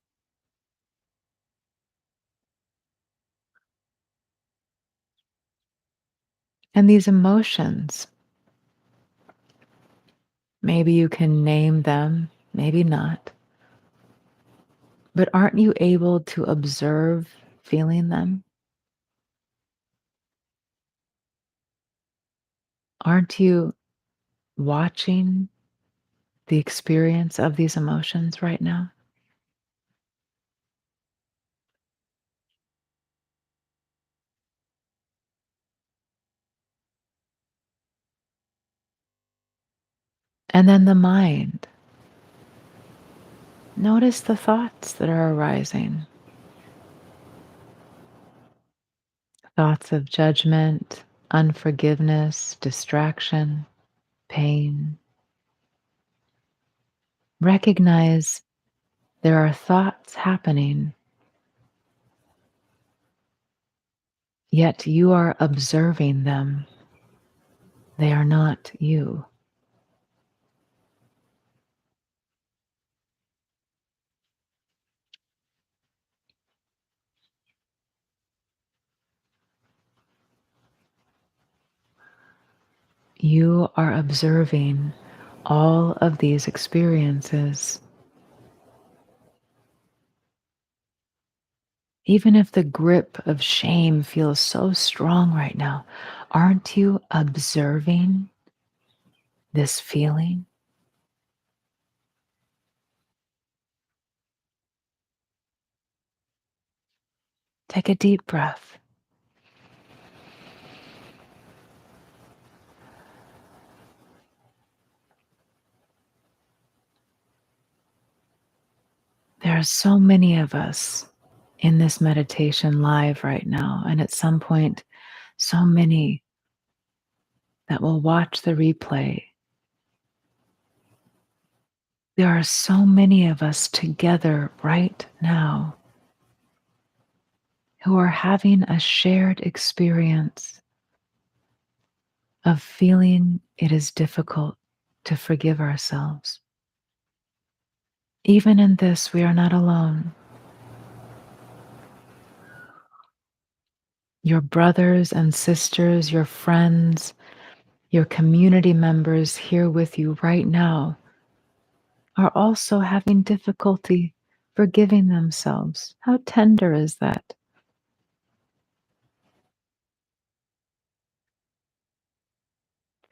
Speaker 1: And these emotions, maybe you can name them, maybe not, but aren't you able to observe feeling them? Aren't you watching the experience of these emotions right now? And then the mind. Notice the thoughts that are arising, thoughts of judgment, unforgiveness, distraction, pain. Recognize there are thoughts happening, yet you are observing them. They are not you. You are observing all of these experiences. Even if the grip of shame feels so strong right now, aren't you observing this feeling? Take a deep breath. There are so many of us in this meditation live right now, and at some point, so many that will watch the replay. There are so many of us together right now who are having a shared experience of feeling it is difficult to forgive ourselves. Even in this, we are not alone. Your brothers and sisters, your friends, Your community members here with you right now are also having difficulty forgiving themselves. How tender is that?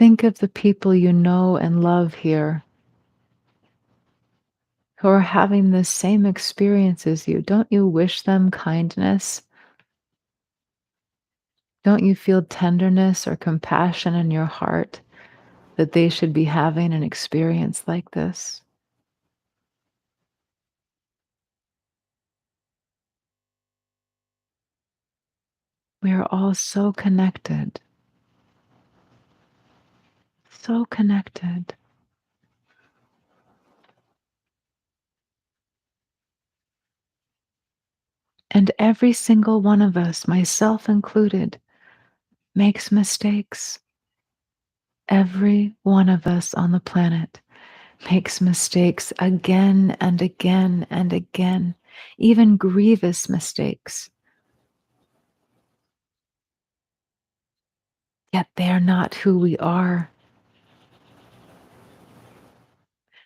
Speaker 1: Think of the people you know and love here who are having the same experience as you. Don't you wish them kindness? Don't you feel tenderness or compassion in your heart that they should be having an experience like this? We are all so connected, so connected. And every single one of us, myself included, makes mistakes. Every one of us on the planet makes mistakes again and again and again, even grievous mistakes. Yet they are not who we are.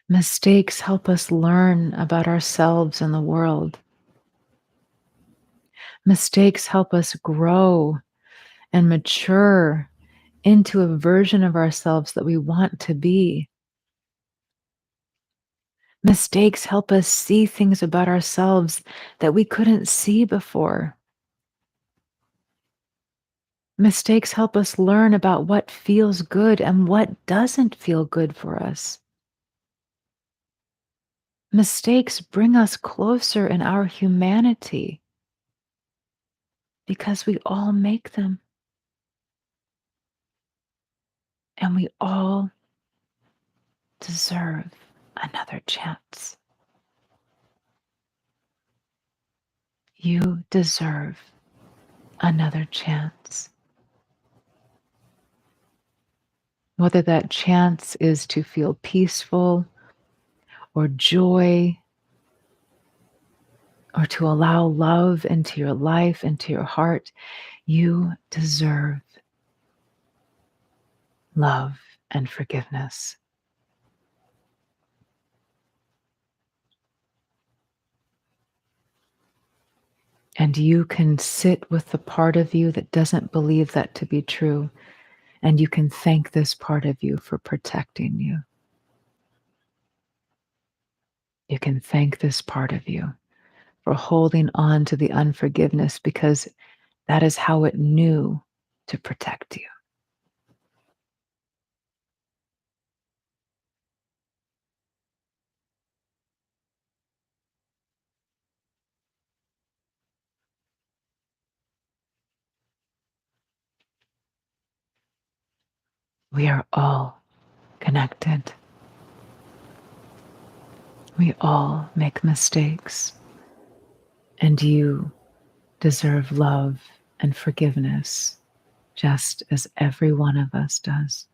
Speaker 1: Mistakes help us learn about ourselves and the world. Mistakes help us grow and mature into a version of ourselves that we want to be. Mistakes help us see things about ourselves that we couldn't see before. Mistakes help us learn about what feels good and what doesn't feel good for us. Mistakes bring us closer in our humanity because we all make them and we all deserve another chance. You deserve another chance. Whether that chance is to feel peaceful or joy or to allow love into your life, into your heart, you deserve love and forgiveness. And you can sit with the part of you that doesn't believe that to be true. And you can thank this part of you for protecting you. You can thank this part of you for holding on to the unforgiveness because that is how it knew to protect you. We are all connected. We all make mistakes. And you deserve love and forgiveness just as every one of us does.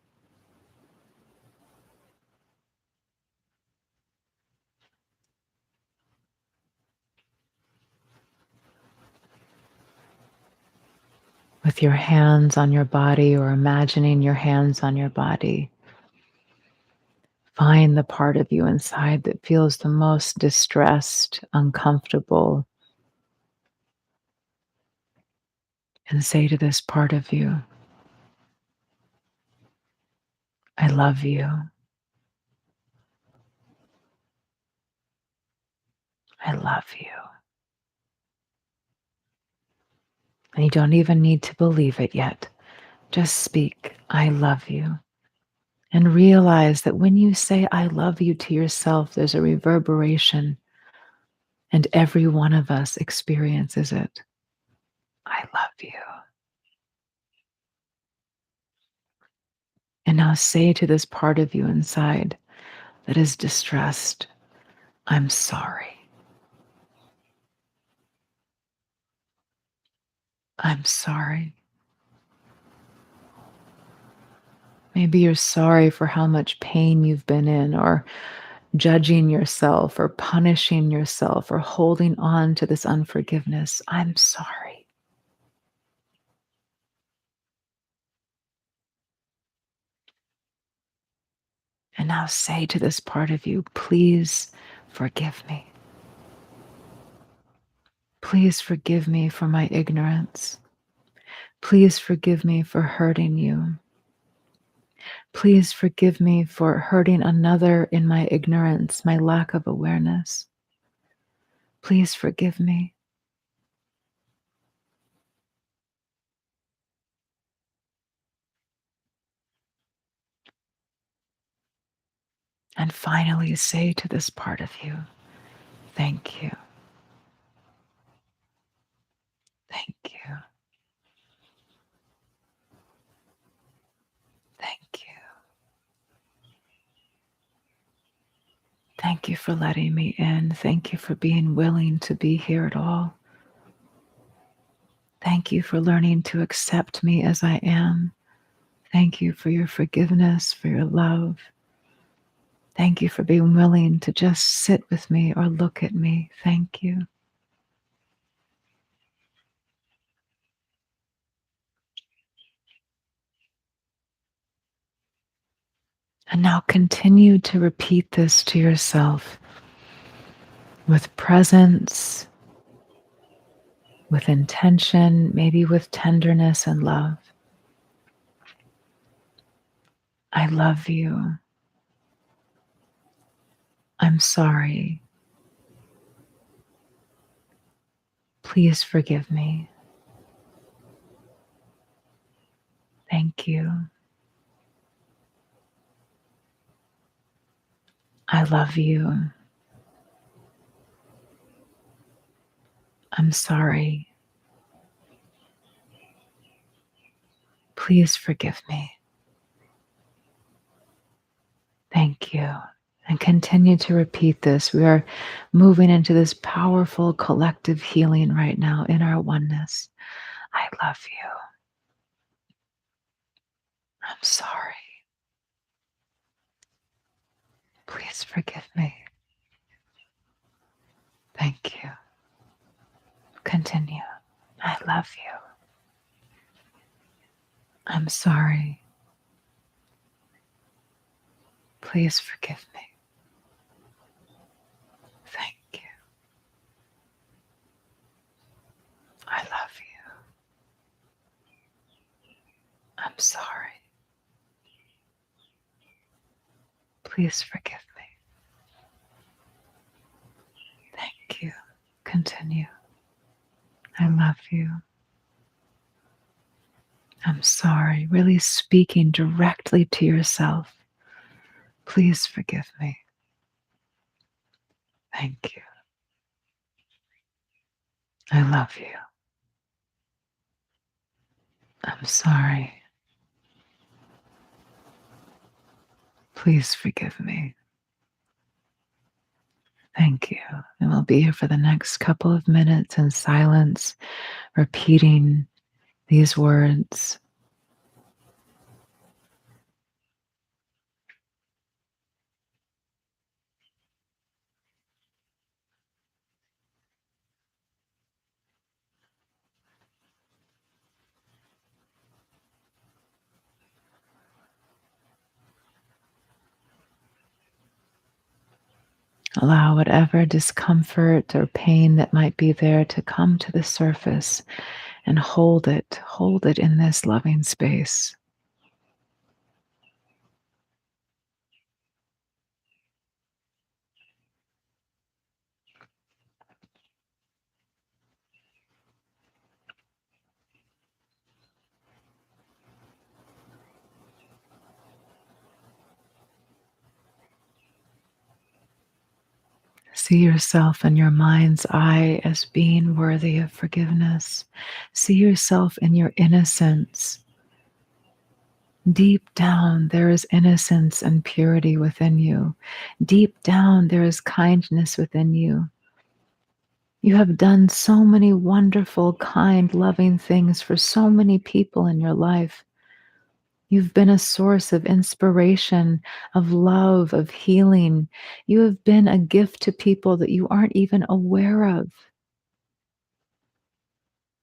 Speaker 1: With your hands on your body or imagining your hands on your body, find the part of you inside that feels the most distressed, uncomfortable, and say to this part of you, I love you. I love you. And you don't even need to believe it yet. Just speak, I love you. And realize that when you say, I love you to yourself, there's a reverberation, and every one of us experiences it. I love you. And now say to this part of you inside that is distressed, I'm sorry. I'm sorry. Maybe you're sorry for how much pain you've been in, or judging yourself, or punishing yourself, or holding on to this unforgiveness. I'm sorry. And now say to this part of you, please forgive me. Please forgive me for my ignorance. Please forgive me for hurting you. Please forgive me for hurting another in my ignorance, my lack of awareness. Please forgive me. And finally, say to this part of you, thank you. Thank you. Thank you. Thank you for letting me in. Thank you for being willing to be here at all. Thank you for learning to accept me as I am. Thank you for your forgiveness, for your love. Thank you for being willing to just sit with me or look at me. Thank you. And now continue to repeat this to yourself with presence, with intention, maybe with tenderness and love. I love you. I'm sorry. Please forgive me. Thank you. I love you. I'm sorry. Please forgive me. Thank you. And continue to repeat this. We are moving into this powerful collective healing right now in our oneness. I love you. I'm sorry. Please forgive me. Thank you. Continue. I love you. I'm sorry. Please forgive me. Thank you. I love you. I'm sorry. Please forgive me. Thank you. Continue. I love you. I'm sorry. Really speaking directly to yourself. Please forgive me. Thank you. I love you. I'm sorry. Please forgive me. Thank you. And we'll be here for the next couple of minutes in silence, repeating these words. Allow whatever discomfort or pain that might be there to come to the surface and hold it. Hold it in this loving space. See yourself in your mind's eye as being worthy of forgiveness. See yourself in your innocence. Deep down, there is innocence and purity within you. Deep down, there is kindness within you. You have done so many wonderful, kind, loving things for so many people in your life. You've been a source of inspiration, of love, of healing. You have been a gift to people that you aren't even aware of.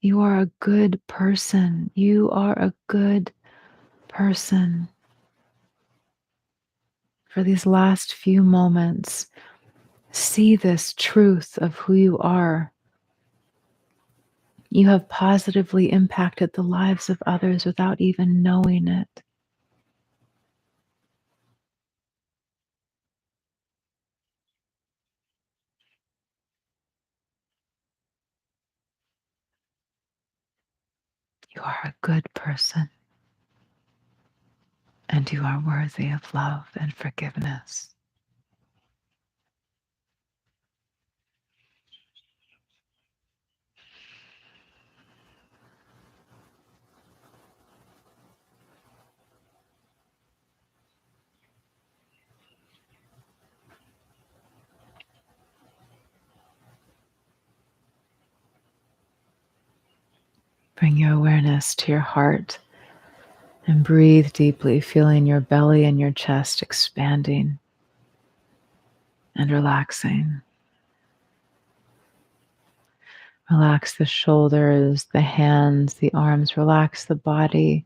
Speaker 1: You are a good person. You are a good person. For these last few moments, see this truth of who you are. You have positively impacted the lives of others without even knowing it. You are a good person, and you are worthy of love and forgiveness. Bring your awareness to your heart and breathe deeply, feeling your belly and your chest expanding and relaxing. Relax the shoulders, the hands, the arms. Relax the body.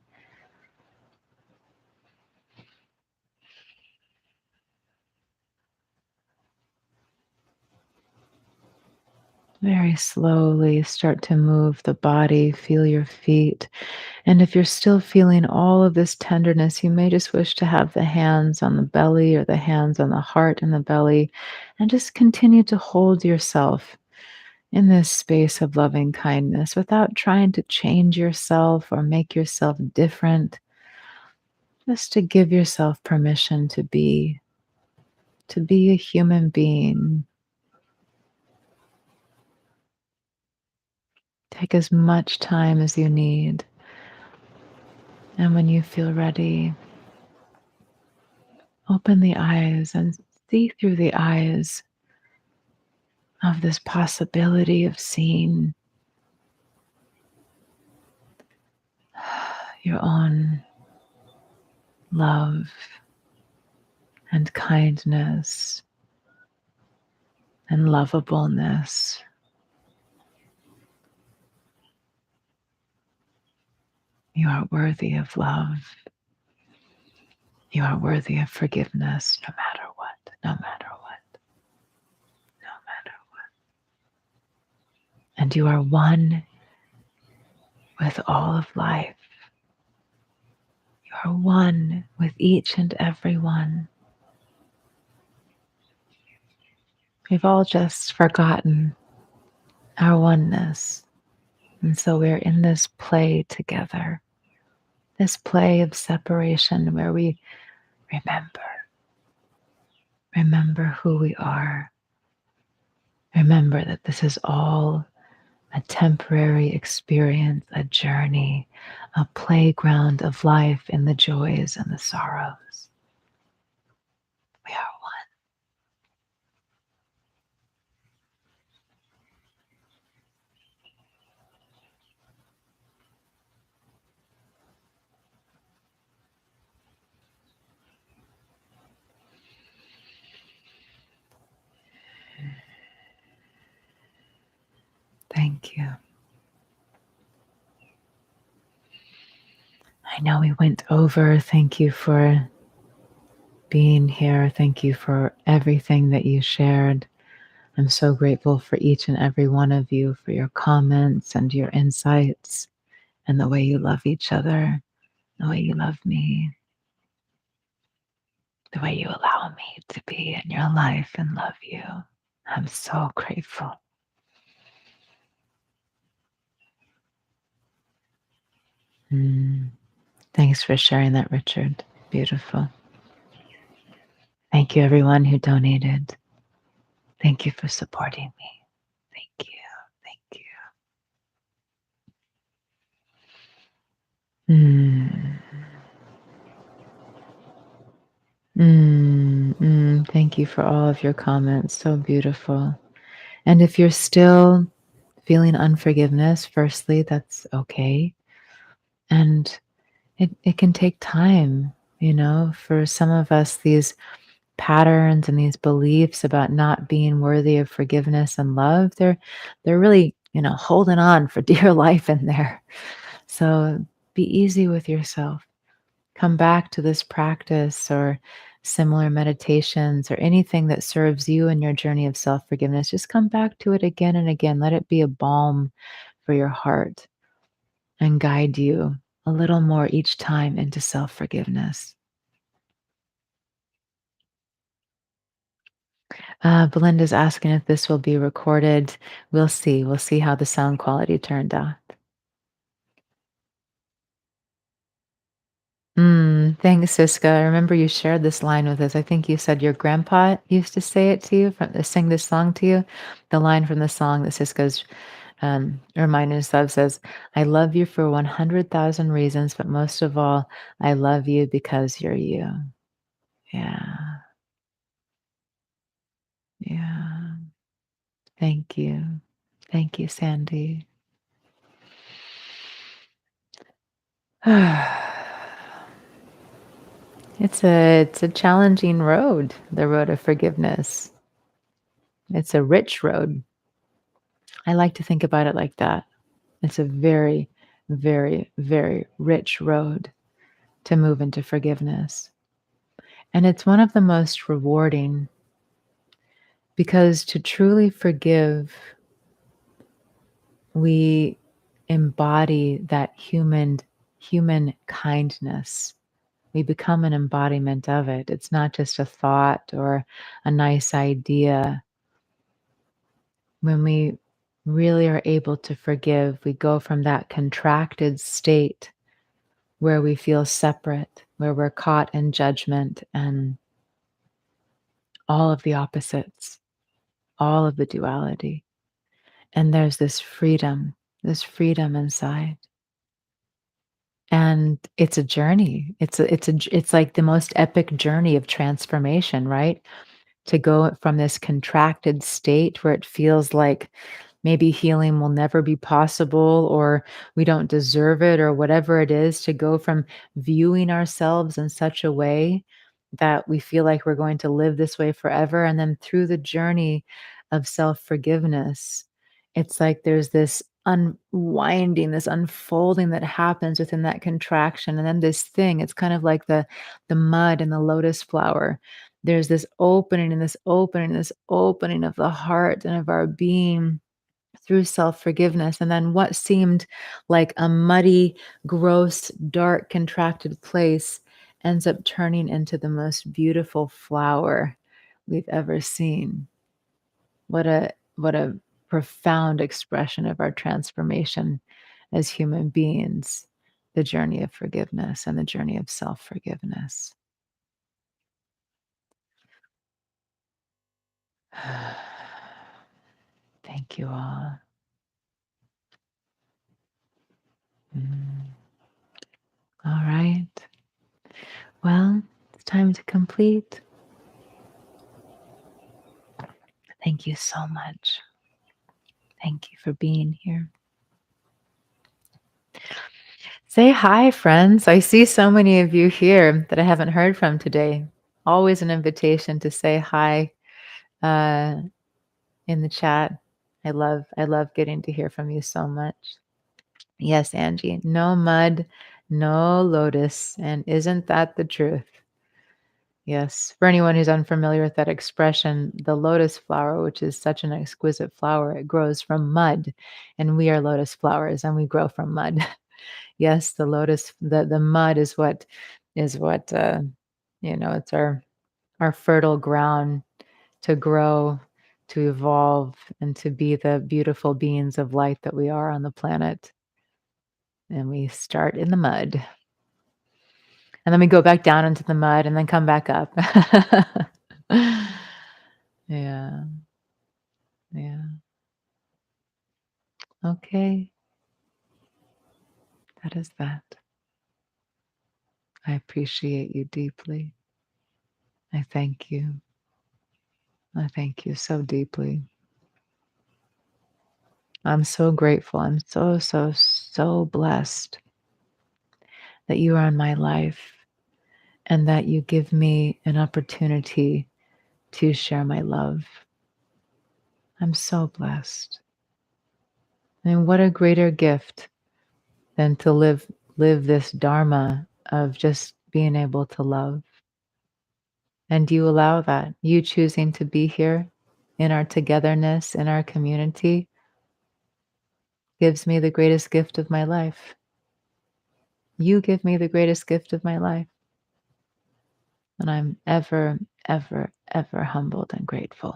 Speaker 1: Very slowly start to move the body. Feel your feet. And if you're still feeling all of this tenderness, you may just wish to have the hands on the belly or the hands on the heart and the belly, and just continue to hold yourself in this space of loving kindness without trying to change yourself or make yourself different, just to give yourself permission to be a human being. Take as much time as you need. And when you feel ready, open the eyes and see through the eyes of this possibility of seeing your own love and kindness and lovableness. You are worthy of love. You are worthy of forgiveness no matter what, no matter what, no matter what. And you are one with all of life. You are one with each and every one. We've all just forgotten our oneness. And so we're in this play together, this play of separation where we remember, remember who we are. Remember that this is all a temporary experience, a journey, a playground of life in the joys and the sorrows. We are one. Thank you. I know we went over. Thank you for being here. Thank you for everything that you shared. I'm so grateful for each and every one of you, for your comments and your insights and the way you love each other, the way you love me, the way you allow me to be in your life and love you. I'm so grateful. Mm. Thanks for sharing that, Richard. Beautiful. Thank you, everyone who donated. Thank you for supporting me. Thank you. Thank you. Thank you for all of your comments. So beautiful. And if you're still feeling unforgiveness, firstly, that's okay. And it can take time, for some of us, these patterns and these beliefs about not being worthy of forgiveness and love, they're really, holding on for dear life in there. So be easy with yourself. Come back to this practice or similar meditations or anything that serves you in your journey of self forgiveness, just come back to it again and again. Let it be a balm for your heart and guide you a little more each time into self forgiveness. Belinda's asking if this will be recorded. We'll see. We'll see how the sound quality turned out. Thanks, Siska. I remember you shared this line with us. I think you said your grandpa used to say it to you, sing this song to you. The line from the song that Siska's reminding us of says, I love you for 100,000 reasons, but most of all, I love you because you're you. Yeah. Yeah. Thank you. Thank you, Sandy. It's a challenging road, the road of forgiveness. It's a rich road. I like to think about it like that. It's a very, very, very rich road to move into forgiveness. And it's one of the most rewarding because to truly forgive, we embody that human kindness. We become an embodiment of it. It's not just a thought or a nice idea. When we really are able to forgive, we go from that contracted state where we feel separate, where we're caught in judgment and all of the opposites, all of the duality. And there's this freedom inside. And it's a journey. It's like the most epic journey of transformation, right? To go from this contracted state where it feels like maybe healing will never be possible or we don't deserve it or whatever it is, to go from viewing ourselves in such a way that we feel like we're going to live this way forever. And then through the journey of self forgiveness, it's like there's this unwinding, this unfolding that happens within that contraction. And then this thing, it's kind of like the mud and the lotus flower. There's this opening and this opening, this opening of the heart and of our being through self forgiveness. And then what seemed like a muddy, gross, dark, contracted place ends up turning into the most beautiful flower we've ever seen. What a profound expression of our transformation as human beings, the journey of forgiveness and the journey of self forgiveness. Thank you all. Mm. All right. Well, it's time to complete. Thank you so much. Thank you for being here. Say hi, friends. I see so many of you here that I haven't heard from today. Always an invitation to say hi uh, in the chat. I love getting to hear from you so much. Yes, Angie. No mud, no lotus, and isn't that the truth? Yes. For anyone who's unfamiliar with that expression, the lotus flower, which is such an exquisite flower, it grows from mud, and we are lotus flowers, and we grow from mud. Yes, the mud is what it's our fertile ground to grow, to evolve, and to be the beautiful beings of light that we are on the planet. And we start in the mud, and then we go back down into the mud, and then come back up. Yeah, yeah. Okay, that is that. I appreciate you deeply. I thank you. I thank you so deeply. I'm so grateful. I'm so, so, so blessed that you are in my life and that you give me an opportunity to share my love. I'm so blessed. And what a greater gift than to live this dharma of just being able to love. And you allow that. You choosing to be here in our togetherness, in our community, gives me the greatest gift of my life. You give me the greatest gift of my life. And I'm ever, ever, ever humbled and grateful.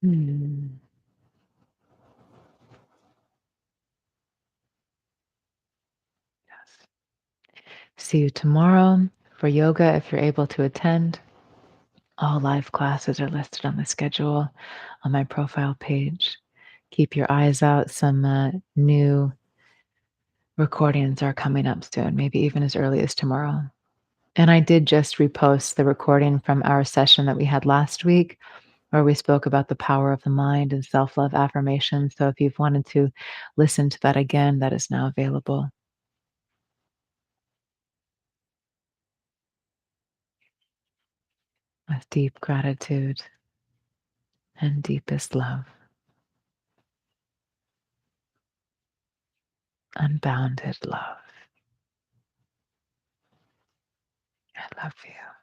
Speaker 1: Hmm. Yes. See you tomorrow for yoga if you're able to attend. All live classes are listed on the schedule on my profile page. Keep your eyes out. Some new recordings are coming up soon, maybe even as early as tomorrow. And I did just repost the recording from our session that we had last week, where we spoke about the power of the mind and self love affirmations. So if you've wanted to listen to that again, that is now available. With deep gratitude and deepest love, unbounded love. I love you.